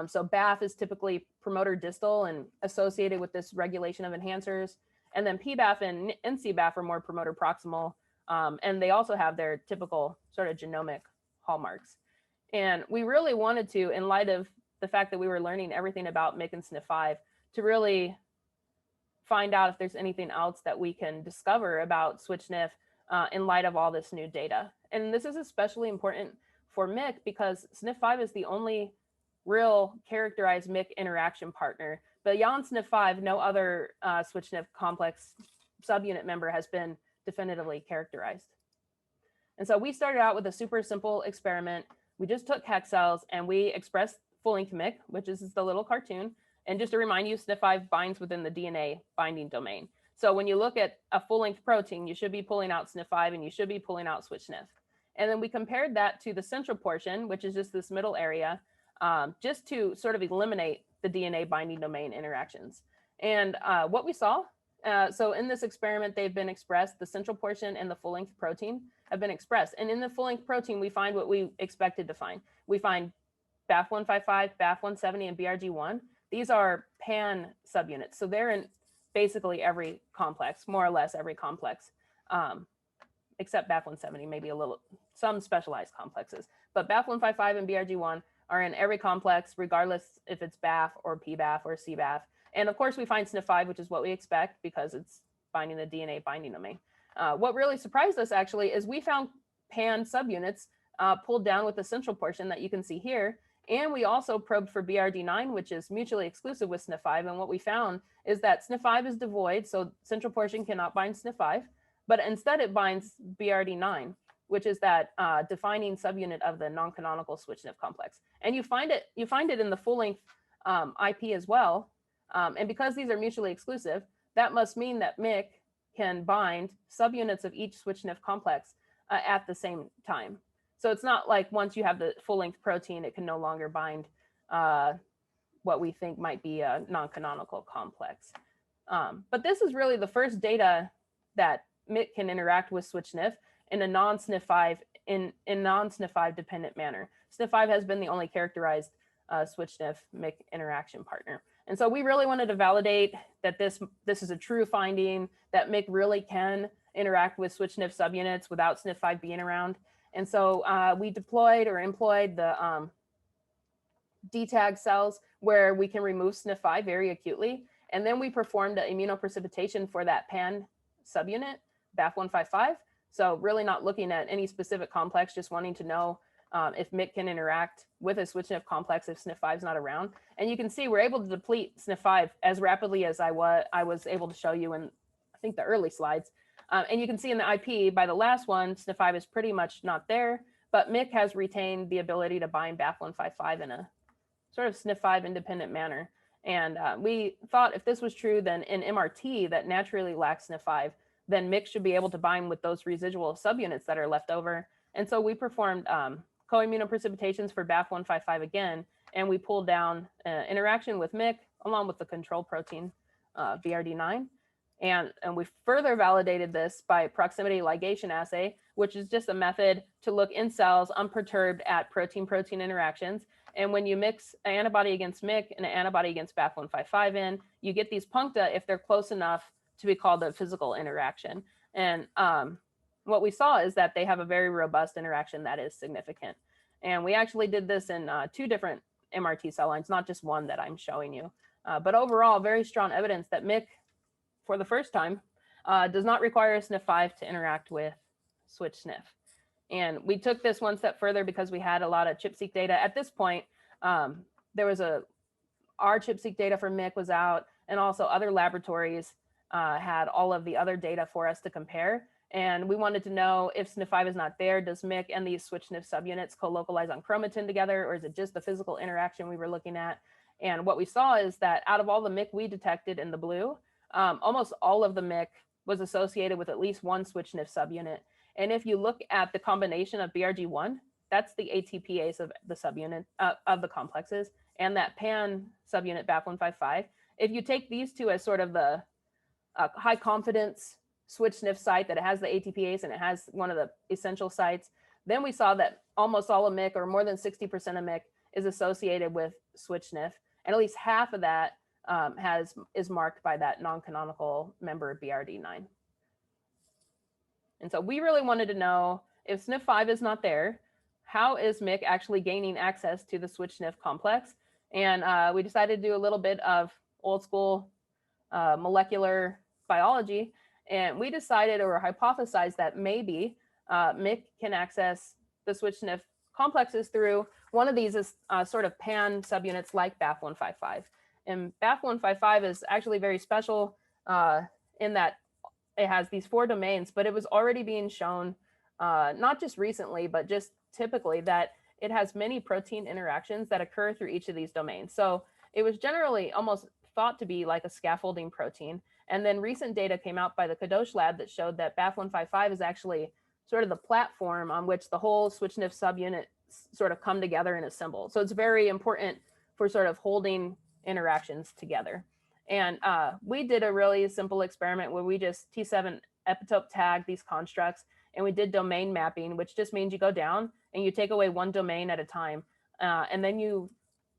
So BAF is typically promoter distal and associated with this regulation of enhancers. And then PBAF and NC-BAF are more promoter proximal. And they also have their typical sort of genomic hallmarks. And we really wanted to, in light of the fact that we were learning everything about MYC and SNF5, to really find out if there's anything else that we can discover about SWI/SNF in light of all this new data. And this is especially important for MYC because SNF5 is the only real characterized MYC interaction partner. Beyond SNF5, no other SWI/SNF complex subunit member has been definitively characterized. And so we started out with a super simple experiment. We just took hex cells and we expressed full-length MYC, which is the little cartoon. And just to remind you, SNF5 binds within the DNA binding domain. So when you look at a full-length protein, you should be pulling out SNF5 and you should be pulling out SWI/SNF. And then we compared that to the central portion, which is just this middle area, just to sort of eliminate the DNA binding domain interactions. And what we saw, so in this experiment, they've been expressed, the central portion and the full-length protein have been expressed. And in the full-length protein, we find what we expected to find. We find BAF155, BAF170, and BRG1. These are pan subunits. So they're in basically every complex, more or less every complex, except BAF170, maybe some specialized complexes. But BAF155 and BRG1 are in every complex, regardless if it's BAF or PBAF or CBAF. And of course, we find SNF5, which is what we expect because it's binding the DNA binding domain. What really surprised us, actually, is we found pan subunits pulled down with the central portion that you can see here. And we also probed for BRD9, which is mutually exclusive with SNF5. And what we found is that SNF5 is devoid, so central portion cannot bind SNF5, but instead it binds BRD9, which is that defining subunit of the non-canonical SWI/SNF complex. And you find it in the full-length IP as well. And because these are mutually exclusive, that must mean that MYC can bind subunits of each SWI/SNF complex at the same time. So it's not like once you have the full-length protein, it can no longer bind what we think might be a non-canonical complex. But this is really the first data that MYC can interact with SWI/SNF in a non-SNF5 in non-SNF5 dependent manner. SNF5 has been the only characterized SWI/SNF MYC interaction partner. And so we really wanted to validate that this is a true finding, that MYC really can interact with SWI/SNF subunits without SNF5 being around. And so we deployed or employed the DTAG cells where we can remove SNF5 very acutely. And then we performed an immunoprecipitation for that pan subunit, BAF155. So really not looking at any specific complex, just wanting to know if MYC can interact with a SWI/SNF complex if SNF5 is not around. And you can see we're able to deplete SNF5 as rapidly as I was able to show you in, I think, the early slides. And you can see in the IP, by the last one, SNF5 is pretty much not there, but MYC has retained the ability to bind BAF155 in a sort of SNF5 independent manner. And we thought if this was true, then in MRT that naturally lacks SNF5, then MYC should be able to bind with those residual subunits that are left over. And so we performed co-immunoprecipitations for BAF155 again, and we pulled down interaction with MYC along with the control protein BRD9. And we further validated this by proximity ligation assay, which is just a method to look in cells unperturbed at protein-protein interactions. And when you mix an antibody against MYC and an antibody against BAF155 in, you get these puncta if they're close enough to be called a physical interaction. And what we saw is that they have a very robust interaction that is significant. And we actually did this in 2 different MRT cell lines, not just one that I'm showing you. But overall, very strong evidence that MYC, for the first time, does not require SNF5 to interact with switch SNF. And we took this one step further because we had a lot of ChIP-seq data. At this point, there was our ChIP-seq data for MYC was out, and also other laboratories had all of the other data for us to compare. And we wanted to know if SNF5 is not there, does MYC and these switch SNF subunits co-localize on chromatin together, or is it just the physical interaction we were looking at? And what we saw is that out of all the MYC we detected in the blue, almost all of the MYC was associated with at least one switch SNF subunit. And if you look at the combination of BRG1, that's the ATPase of the subunit of the complexes, and that pan subunit BAF155. If you take these two as sort of the high confidence switch SNF site that it has the ATPase and it has one of the essential sites, then we saw that almost all of MYC, or more than 60% of MYC, is associated with switch SNF, and at least half of that is marked by that non-canonical member BRD9. And so we really wanted to know, if SNF5 is not there, how is MYC actually gaining access to the switch SNF complex? And we decided to do a little bit of old school molecular biology. And we decided or hypothesized that maybe MYC can access the switch SNF complexes through one of these sort of pan subunits like BAF155. And BAF155 is actually very special in that it has these 4 domains, but it was already being shown, not just recently, but just typically, that it has many protein interactions that occur through each of these domains. So it was generally almost thought to be like a scaffolding protein. And then recent data came out by the Kadosh lab that showed that BAF155 is actually sort of the platform on which the whole switch SNF subunit sort of come together and assemble. So it's very important for sort of holding interactions together. And we did a really simple experiment where we just T7 epitope tagged these constructs, and we did domain mapping, which just means you go down and you take away one domain at a time. And then you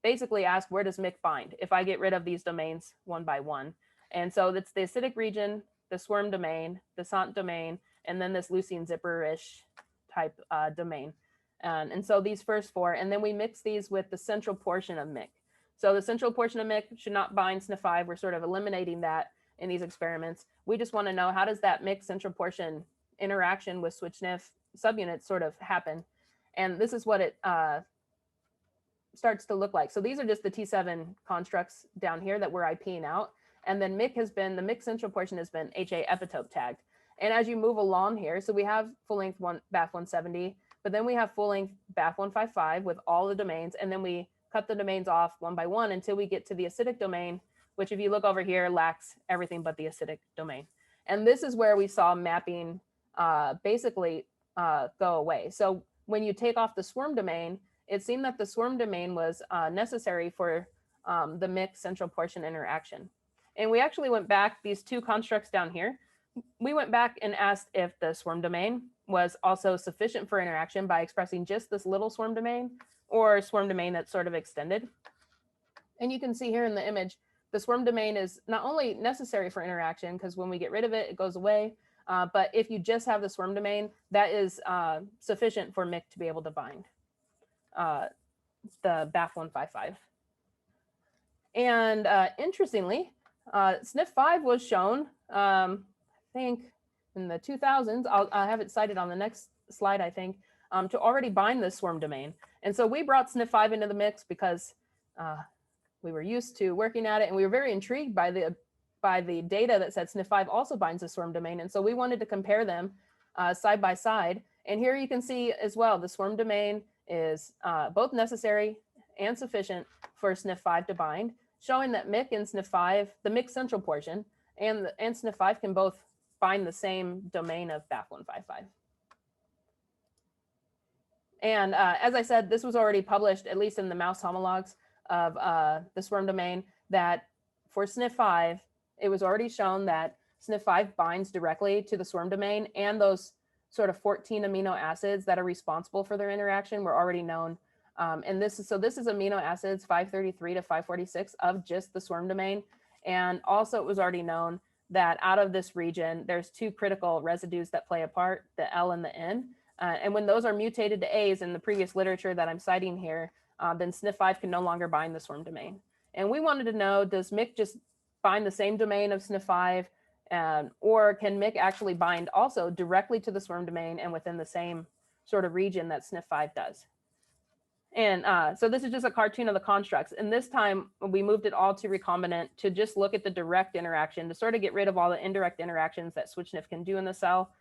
basically ask, where does MYC bind if I get rid of these domains one by one? And so it's the acidic region, the SWRM domain, the Sant domain, and then this leucine zipper-ish type domain. And so these first 4, and then we mix these with the central portion of MYC. So the central portion of MYC should not bind SNF5. We're sort of eliminating that in these experiments. We just want to know, how does that MYC central portion interaction with switch SNF subunits sort of happen? And this is what it starts to look like. So these are just the T7 constructs down here that we're IPing out. And then MYC has been, the MYC central portion has been HA epitope tagged. And as you move along here, so we have full length BAF170, but then we have full length BAF155 with all the domains, and then we cut the domains off one by one until we get to the acidic domain, which if you look over here lacks everything but the acidic domain. And this is where we saw mapping basically go away. So when you take off the SWRM domain, it seemed that the SWRM domain was necessary for the MYC central portion interaction. And we actually went back, these 2 constructs down here, we went back and asked if the SWRM domain was also sufficient for interaction by expressing just this little SWRM domain, or a SWRM domain that's sort of extended. And you can see here in the image, the SWRM domain is not only necessary for interaction, because when we get rid of it, it goes away, but if you just have the SWRM domain, that is sufficient for MYC to be able to bind the BAF155. And interestingly, SNF5 was shown, I think in the 2000s, I'll have it cited on the next slide, I think, to already bind this SWRM domain. And so we brought SNF5 into the mix because we were used to working at it, and we were very intrigued by the data that said SNF5 also binds the SWRM domain. And so we wanted to compare them side by side. And here you can see as well, the SWRM domain is both necessary and sufficient for SNF5 to bind, showing that MYC and SNF5, the MYC central portion, and SNF5 can both bind the same domain of BAF155. And as I said, this was already published, at least in the mouse homologs of the SWRM domain, that for SNF5, it was already shown that SNF5 binds directly to the SWRM domain, and those sort of 14 amino acids that are responsible for their interaction were already known. And this is amino acids 533 to 546 of just the swarm domain. And also it was already known that out of this region, there's two critical residues that play a part, the L and the N. And when those are mutated to A's in the previous literature that I'm citing here, then SNF5 can no longer bind the swarm domain. And we wanted to know, does MYC just bind the same domain of SNF5, or can MYC actually bind also directly to the swarm domain and within the same sort of region that SNF5 does? And so this is just a cartoon of the constructs. And this time we moved it all to recombinant to just look at the direct interaction to sort of get rid of all the indirect interactions that SWI can do in the cell.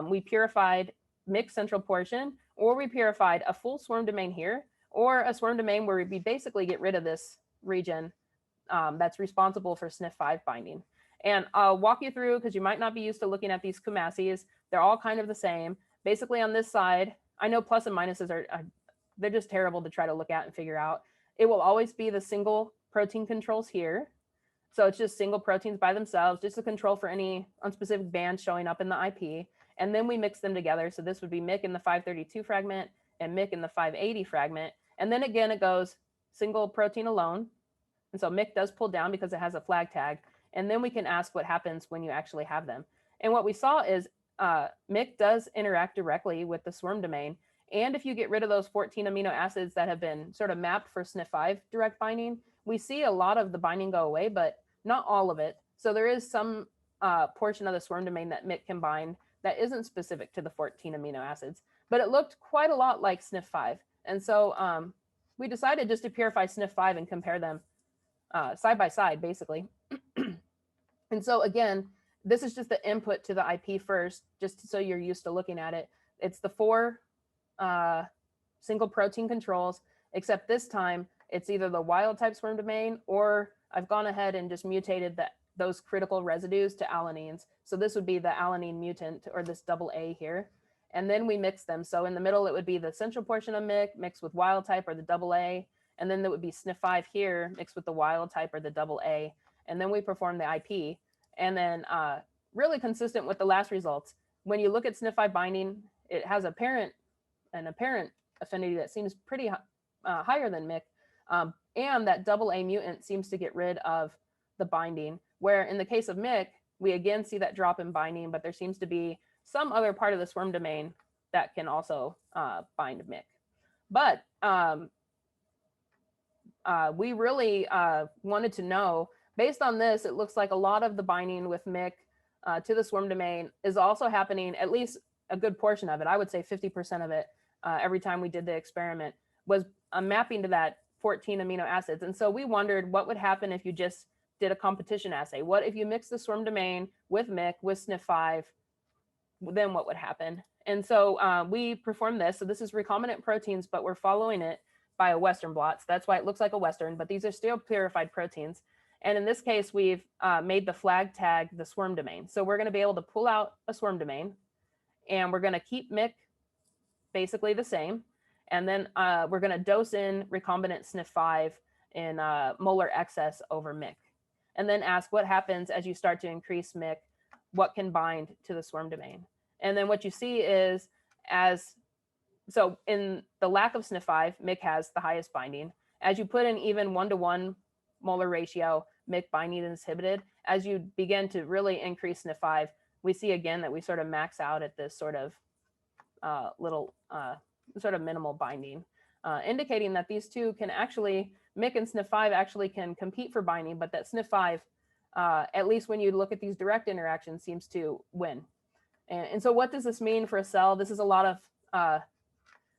We purified MYC central portion, or we purified a full swarm domain here, or a swarm domain where we basically get rid of this region that's responsible for SNF5 binding. And I'll walk you through, because you might not be used to looking at these chromases. They're all kind of the same. Basically on this side, I know plus and minuses are they're just terrible to try to look at and figure out. It will always be the single protein controls here. So it's just single proteins by themselves, just a control for any unspecific bands showing up in the IP. And then we mix them together. So this would be MYC in the 532 fragment and MYC in the 580 fragment. And then again, it goes single protein alone. And so MYC does pull down because it has a flag tag. And then we can ask what happens when you actually have them. And what we saw is MYC does interact directly with the swarm domain. And if you get rid of those 14 amino acids that have been sort of mapped for SNF5 direct binding, we see a lot of the binding go away, but not all of it. So there is some portion of the swarm domain that MYC can bind that isn't specific to the 14 amino acids, but it looked quite a lot like SNF5. And so we decided just to purify SNF5 and compare them side by side, basically. And so again, this is just the input to the IP first, just so you're used to looking at it. It's the 4 single protein controls, except this time it's either the wild type swarm domain, or I've gone ahead and just mutated those critical residues to alanines. So this would be the alanine mutant, or this double A here. And then we mix them. So in the middle, it would be the central portion of MYC mixed with wild type or the double A. And then there would be SNF5 here mixed with the wild type or the double A. And then we perform the IP. And then really consistent with the last results, when you look at SNF5 binding, it has an apparent affinity that seems pretty higher than MYC. And that double A mutant seems to get rid of the binding, where in the case of MYC, we again see that drop in binding, but there seems to be some other part of the swarm domain that can also bind MYC. But we really wanted to know, based on this, it looks like a lot of the binding with MYC to the swarm domain is also happening, at least a good portion of it, I would say 50% of it, every time we did the experiment, was mapping to that 14 amino acids. And so we wondered what would happen if you just did a competition assay. What if you mix the swarm domain with MYC, with SNF5, then what would happen? And so we performed this. So this is recombinant proteins, but we're following it by a Western blot. So that's why it looks like a Western, but these are still purified proteins. And in this case, we've made the flag tag the swarm domain. So we're going to be able to pull out a swarm domain, and we're going to keep MYC basically the same. And then we're going to dose in recombinant SNF5 in molar excess over MYC. And then ask what happens as you start to increase MYC, what can bind to the swarm domain. And then what you see is, so in the lack of SNF5, MYC has the highest binding. As you put in even 1-to-1 molar ratio, MYC binding is inhibited. As you begin to really increase SNF5, we see again that we sort of max out at this sort of sort of minimal binding, indicating that these two can actually, MYC and SNF5 actually can compete for binding, but that SNF5, at least when you look at these direct interactions, seems to win. And so what does this mean for a cell? This is a lot of,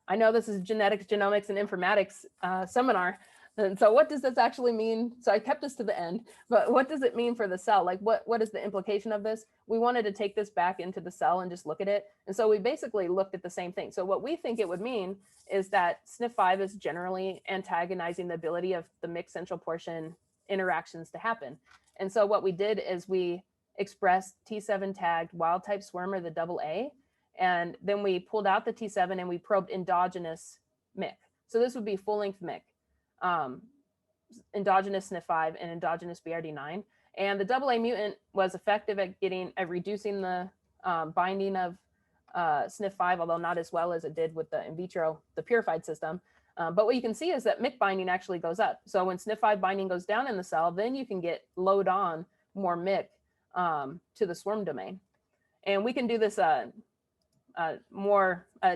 I know this is genetics, genomics, and informatics seminar. And so what does this actually mean? So I kept this to the end, but what does it mean for the cell? Like what is the implication of this? We wanted to take this back into the cell and just look at it. And so we basically looked at the same thing. So what we think it would mean is that SNF5 is generally antagonizing the ability of the MYC central portion interactions to happen. And so what we did is we expressed T7 tagged wild type swarm, or the double A, and then we pulled out the T7 and we probed endogenous MYC. So this would be full length MYC. Endogenous SNF5 and endogenous BRD9, and the double A mutant was effective at reducing the binding of SNF5, although not as well as it did with the in vitro, the purified system. But what you can see is that MYC binding actually goes up. So when SNF5 binding goes down in the cell, then you can get load on more MYC to the swarm domain. And we can do this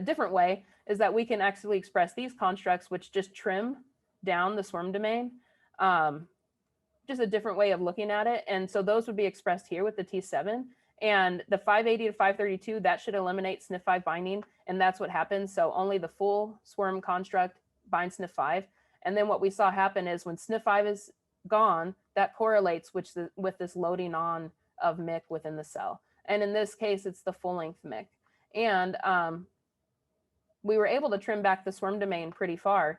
different way, is that we can actually express these constructs which just trim down the swarm domain. Just a different way of looking at it. And so those would be expressed here with the T7. And the 580 to 532, that should eliminate SNF5 binding. And that's what happens. So only the full swarm construct binds SNF5. And then what we saw happen is when SNF5 is gone, that correlates with this loading on of MYC within the cell. And in this case, it's the full length MYC. And we were able to trim back the swarm domain pretty far,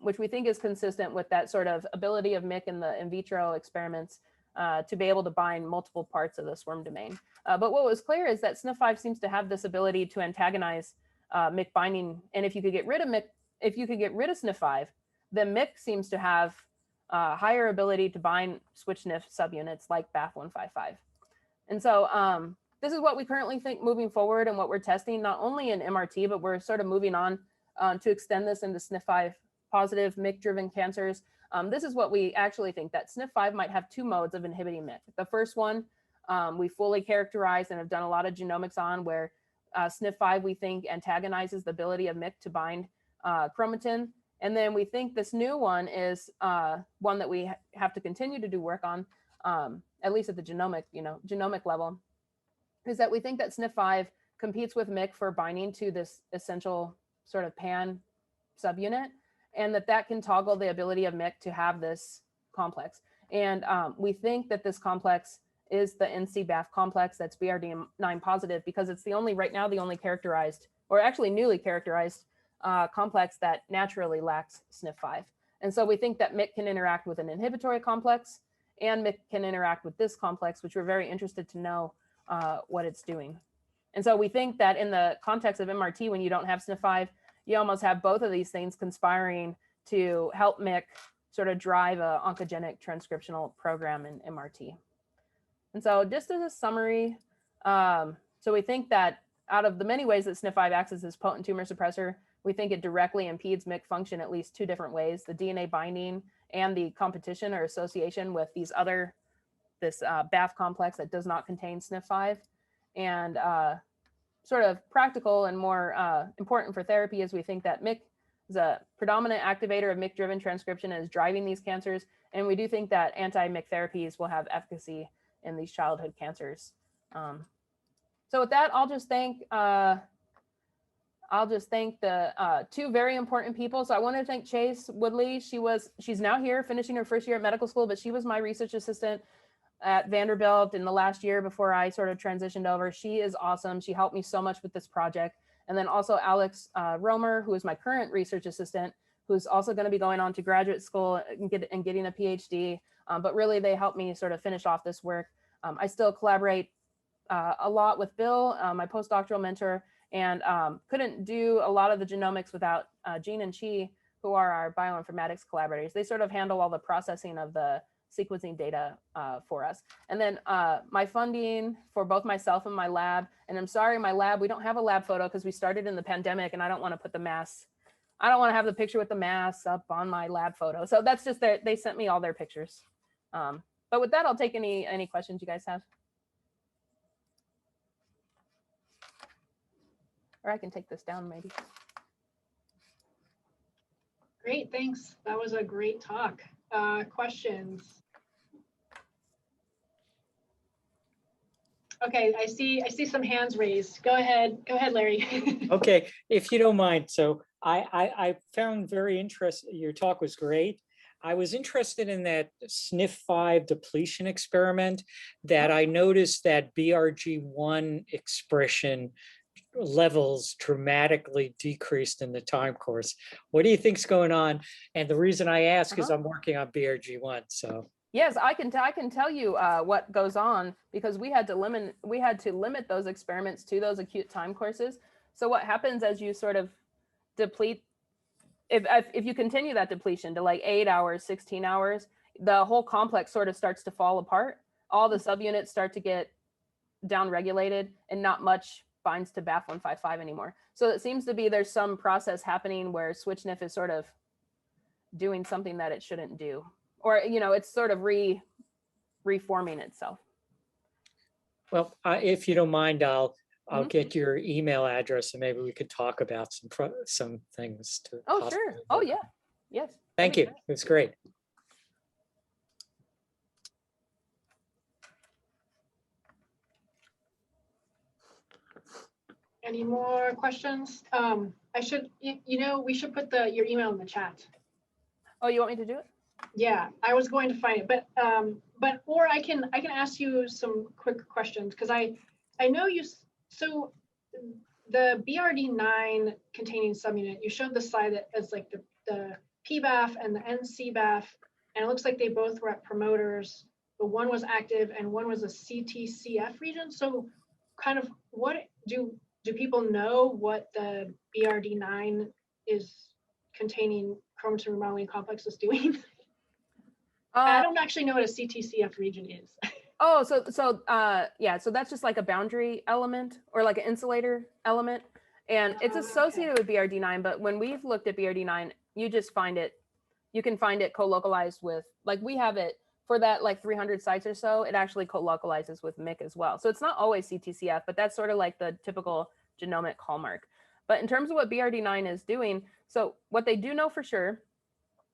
which we think is consistent with that sort of ability of MYC in the in vitro experiments to be able to bind multiple parts of the swarm domain. But what was clear is that SNF5 seems to have this ability to antagonize MYC binding. And if you could get rid of MYC, if you could get rid of SNF5, then MYC seems to have higher ability to bind switch SNF subunits like BAF155. And so this is what we currently think moving forward and what we're testing, not only in MRT, but we're sort of moving on to extend this into SNF5 positive MYC-driven cancers. This is what we actually think, that SNF5 might have two modes of inhibiting MYC. The first one we fully characterized and have done a lot of genomics on, where SNF5 we think antagonizes the ability of MYC to bind chromatin. And then we think this new one is one that we have to continue to do work on, at least at the genomic level, is that we think that SNF5 competes with MYC for binding to this essential sort of pan subunit, and that can toggle the ability of MYC to have this complex. And we think that this complex is the NC-BAF complex that's BRD9 positive, because it's the only, right now, the only characterized, or actually newly characterized complex that naturally lacks SNF5. And so we think that MYC can interact with an inhibitory complex, and MYC can interact with this complex, which we're very interested to know what it's doing. And so we think that in the context of MRT, when you don't have SNF5, you almost have both of these things conspiring to help MYC sort of drive an oncogenic transcriptional program in MRT. And so just as a summary, so we think that out of the many ways that SNF5 acts as this potent tumor suppressor, we think it directly impedes MYC function at least two different ways: the DNA binding and the competition or association with this BAF complex that does not contain SNF5. And sort of practical and more important for therapy is we think that MYC is a predominant activator of MYC-driven transcription and is driving these cancers. And we do think that anti-MYC therapies will have efficacy in these childhood cancers. So with that, I'll just thank the two very important people. So I want to thank Chase Woodley. She's now here finishing her first year at medical school, but she was my research assistant at Vanderbilt in the last year before I sort of transitioned over. She is awesome. She helped me so much with this project. And then also Alex Romer, who is my current research assistant, who's also going to be going on to graduate school and getting a PhD. But really, they helped me sort of finish off this work. I still collaborate a lot with Bill, my postdoctoral mentor, and couldn't do a lot of the genomics without Jean and Chi, who are our bioinformatics collaborators. They sort of handle all the processing of the sequencing data for us. And then my funding for both myself and my lab, and I'm sorry, my lab, we don't have a lab photo because we started in the pandemic and I don't want to put the masks, I don't want to have the picture with the masks up on my lab photo. So that's just they sent me all their pictures. But with that, I'll take any questions you guys have. Or I can take this down maybe. Great, thanks. That was a great talk. Questions? Okay, I see some hands raised. Go ahead, Larry. Okay, if you don't mind. So I found very interesting, your talk was great. I was interested in that SNF5 depletion experiment that I noticed that BRG1 expression levels dramatically decreased in the time course. What do you think's going on? And the reason I ask is I'm working on BRG1. So yes, I can tell you what goes on, because we had to limit those experiments to those acute time courses. So what happens as you sort of deplete, if you continue that depletion to like 8 hours, 16 hours, the whole complex sort of starts to fall apart. All the subunits start to get downregulated and not much binds to BAF155 anymore. So it seems to be there's some process happening where SWI/SNF is sort of doing something that it shouldn't do, or it's sort of reforming itself. Well, if you don't mind, I'll Mhm. get your email address and maybe we could talk about some things to. Oh, sure. possibly Oh, work yeah. on. Yes. Thank that'd you. be It's great. Any more questions? I should, we should put your email in the chat. Oh, you want me to do it? Yeah, I was going to find it, or I can ask you some quick questions because I know you. So the BRD9 containing subunit, you showed the slide that as like the PBAF and the NCBAF, and it looks like they both were at promoters, but one was active and one was a CTCF region. So kind of what do people know what the BRD9 is containing chromatin remodeling complex is doing? I don't actually know what a CTCF region is. Oh, yeah, so that's just like a boundary element or like an insulator element. And it's associated with BRD9, but when we've looked at BRD9, you can find it co-localized with, like we have it for that like 300 sites or so, it actually co-localizes with MYC as well. So it's not always CTCF, but that's sort of like the typical genomic hallmark. But in terms of what BRD9 is doing, so what they do know for sure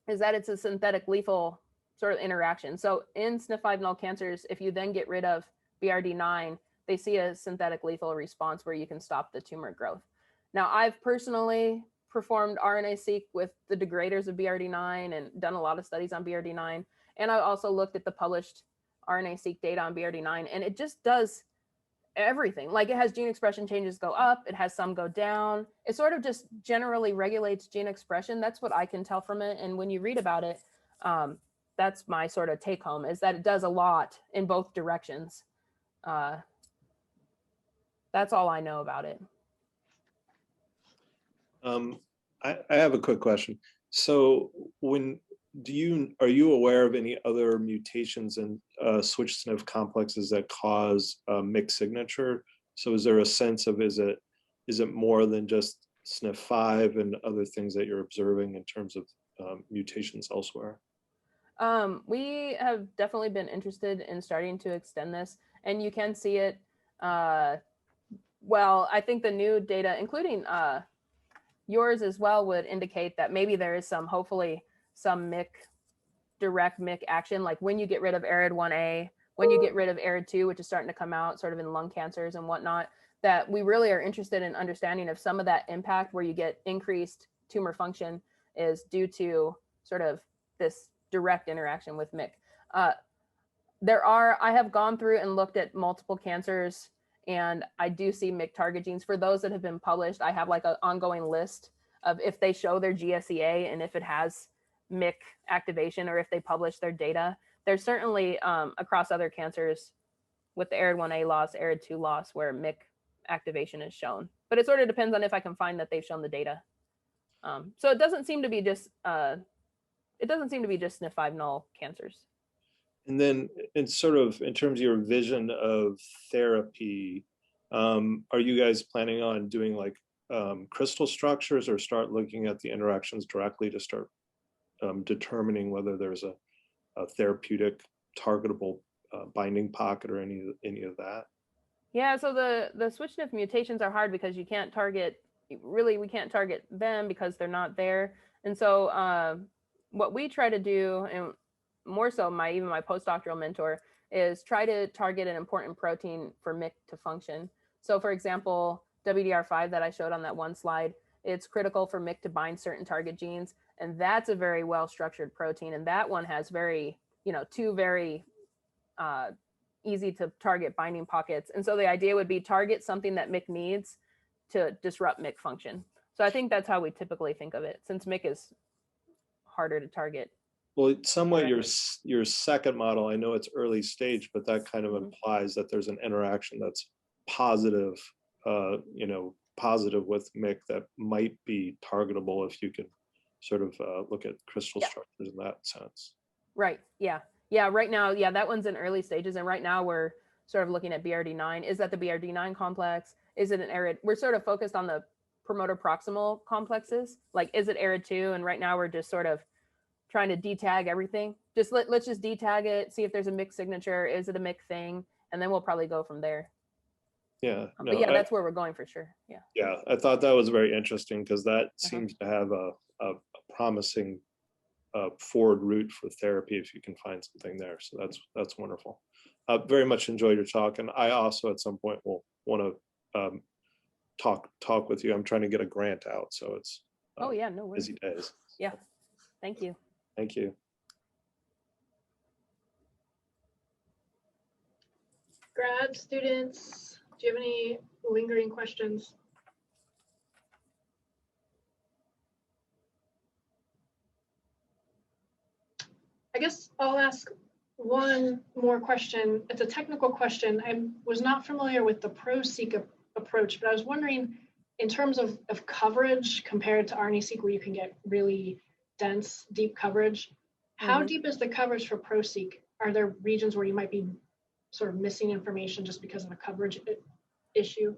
is that it's a synthetic lethal sort of interaction. So in SNF5 null cancers, if you then get rid of BRD9, they see a synthetic lethal response where you can stop the tumor growth. Now, I've personally performed RNA-seq with the degraders of BRD9 and done a lot of studies on BRD9. And I also looked at the published RNA-seq data on BRD9, and it just does everything. Like it has gene expression changes go up, it has some go down. It sort of just generally regulates gene expression. That's what I can tell from it. And when you read about it, that's my sort of take home, is that it does a lot in both directions. That's all I know about it. I have a quick question. So are you aware of any other mutations in switch SNF complexes that cause MYC signature? So is there a sense of, is it more than just SNF5 and other things that you're observing in terms of mutations elsewhere? We have definitely been interested in starting to extend this, and you can see it. Well, I think the new data, including yours as well, would indicate that maybe there is hopefully some direct MYC action, like when you get rid of ARID1A, when you get rid of ARID2, which is starting to come out sort of in lung cancers and whatnot, that we really are interested in understanding if some of that impact where you get increased tumor function is due to sort of this direct interaction with MYC. I have gone through and looked at multiple cancers, and I do see MYC target genes. For those that have been published, I have like an ongoing list of if they show their GSEA and if it has MYC activation, or if they publish their data. There's certainly across other cancers with the ARID1A loss, ARID2 loss, where MYC activation is shown. But it sort of depends on if I can find that they've shown the data. So it doesn't seem to be just SNF5 null cancers. And then in terms of your vision of therapy, are you guys planning on doing like crystal structures, or start looking at the interactions directly to start determining whether there's a therapeutic targetable binding pocket or any of that? Yeah, so the SWI/SNF mutations are hard because we can't target them because they're not there. And so what we try to do, and more so even my postdoctoral mentor, is try to target an important protein for MYC to function. So for example, WDR5 that I showed on that one slide, it's critical for MYC to bind certain target genes. And that's a very well-structured protein. And that one has two very easy to target binding pockets. And so the idea would be target something that MYC needs to disrupt MYC function. So I think that's how we typically think of it, since MYC is harder to target. Well, somewhat your second model, I know it's early stage, but that kind of implies that there's an interaction that's positive, positive with MYC that might be targetable if you can sort of look at crystal structures in that sense. Right. Yeah. Right now, that one's in early stages, and right now we're sort of looking at BRD9. Is that the BRD9 complex? Is it an arid? We're sort of focused on the promoter proximal complexes. Like, is it arid too? And right now we're just sort of trying to detag everything. Just let's just detag it, see if there's a mixed signature. Is it a MYC thing? And then we'll probably go from there. Yeah, no, but yeah, that's where we're going for sure. Yeah. yeah, I thought that was very interesting because that Uh-huh. seems to have a promising forward route for therapy if you can find something there. So that's wonderful. Very much enjoyed your talk, and I also at some point will want to talk with you. I'm trying to get a grant out, so it's Oh yeah, no worries. busy days. Yeah, thank you. Thank you. Grad students, do you have any lingering questions? I guess I'll ask one more question. It's a technical question. I was not familiar with the pro-seq approach, but I was wondering, in terms of coverage compared to RNA-seq, where you can get really dense, deep coverage, how deep is the coverage for pro-seq? Are there regions where you might be sort of missing information just because of a coverage issue?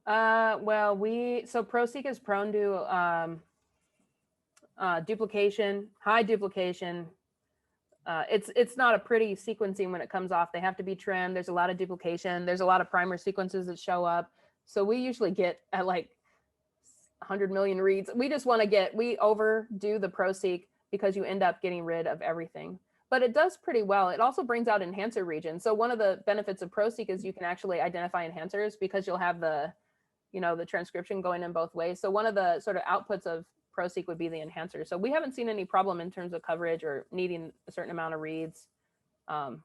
Well, so pro-seq is prone to duplication, high duplication. It's not a pretty sequencing when it comes off. They have to be trimmed. There's a lot of duplication. There's a lot of primer sequences that show up. So we usually get at like 100 million reads. We just want to we overdo the pro-seq because you end up getting rid of everything. But it does pretty well. It also brings out enhancer regions. So one of the benefits of pro-seq is you can actually identify enhancers because you'll have the transcription going in both ways. So one of the sort of outputs of pro-seq would be the enhancer. So we haven't seen any problem in terms of coverage or needing a certain amount of reads. You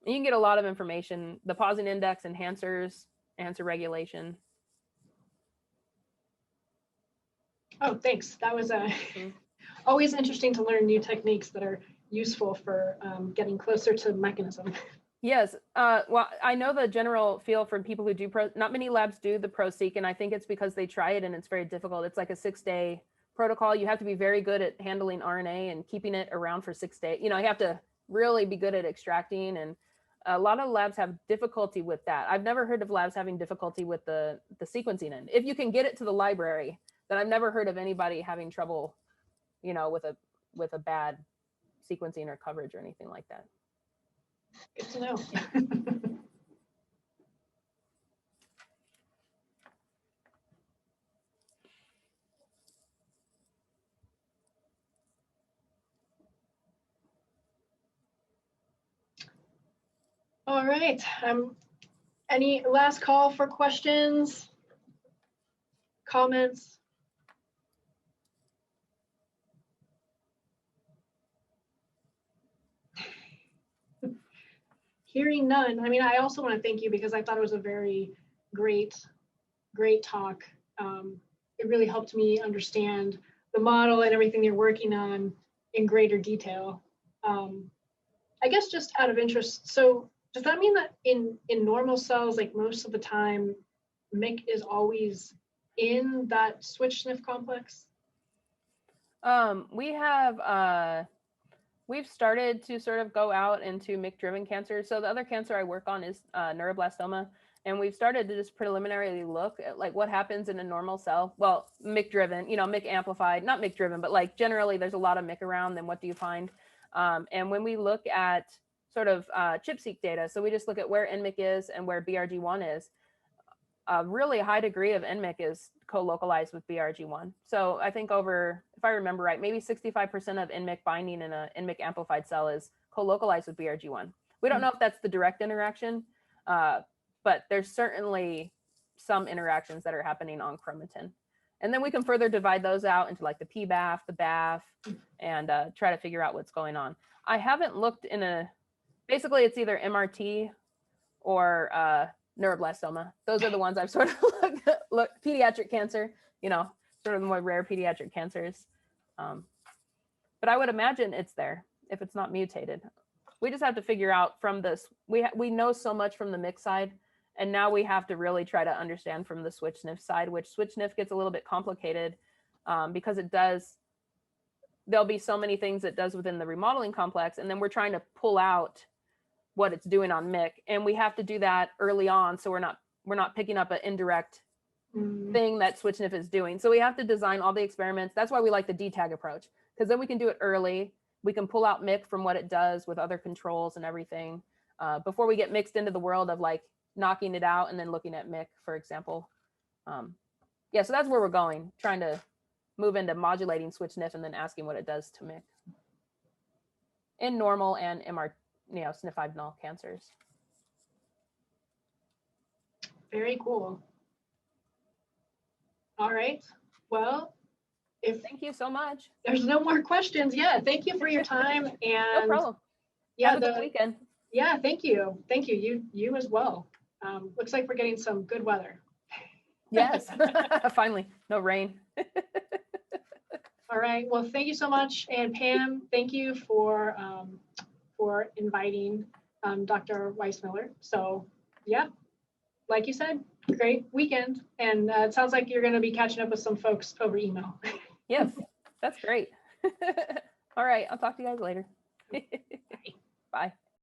can get a lot of information, the pausing index, enhancers, answer regulation. Oh, thanks. That was always interesting to learn new techniques that are useful for getting closer to mechanism. Yes. Well, I know the general feel for people who do not many labs do the pro-seq, and I think it's because they try it and it's very difficult. It's like a 6-day protocol. You have to be very good at handling RNA and keeping it around for 6 days. You have to really be good at extracting, and a lot of labs have difficulty with that. I've never heard of labs having difficulty with the sequencing end. If you can get it to the library, then I've never heard of anybody having trouble, with a bad sequencing or coverage or anything like that. Good to know. All right. Any last call for questions, comments? Hearing none. I mean, I also want to thank you because I thought it was a very great talk. It really helped me understand the model and everything you're working on in greater detail. I guess just out of interest, so does that mean that in normal cells, like most of the time, MYC is always in that switch SNF complex? We've started to sort of go out into MYC-driven cancer. So the other cancer I work on is neuroblastoma. And we've started to just preliminarily look at like what happens in a normal cell. Well, MYC-driven, MYC amplified, not MYC-driven, but like generally there's a lot of MYC around, then what do you find? And when we look at sort of ChIP-seq data, so we just look at where NMYC is and where BRG1 is, a really high degree of NMYC is co-localized with BRG1. So I think if I remember right, maybe 65% of NMYC binding in a NMYC amplified cell is co-localized with BRG1. We don't know if that's the direct interaction, but there's certainly some interactions that are happening on chromatin. And then we can further divide those out into like the PBAF, the BAF, and try to figure out what's going on. I haven't looked basically it's either MRT or neuroblastoma. Those are the ones I've sort of looked pediatric cancer, sort of the more rare pediatric cancers. But I would imagine it's there if it's not mutated. We just have to figure out from this, we know so much from the MYC side, and now we have to really try to understand from the switch SNF side, which switch SNF gets a little bit complicated because there'll be so many things it does within the remodeling complex, and then we're trying to pull out what it's doing on MYC, and we have to do that early on, so we're not picking up an indirect thing that SWI/SNF is doing. So we have to design all the experiments. That's why we like the DTAG approach, because then we can do it early. We can pull out MYC from what it does with other controls and everything before we get mixed into the world of like knocking it out and then looking at MYC, for example. Yeah, so that's where we're going, trying to move into modulating SWI/SNF and then asking what it does to MYC in normal and SNF5 null cancers. Very cool. All right. Well, if Thank you so much. there's no more questions, yeah, thank you for your time. No And problem. yeah, Have a good weekend. yeah, thank you. Thank you. You as well. Looks like we're getting some good weather. Yes, finally, no rain. All right. Well, thank you so much. And Pam, thank you for inviting Dr. Weissmiller. So yeah, like you said, great weekend. And it sounds like you're going to be catching up with some folks over email. Yes, that's great. All right, I'll talk to you guys later. Bye.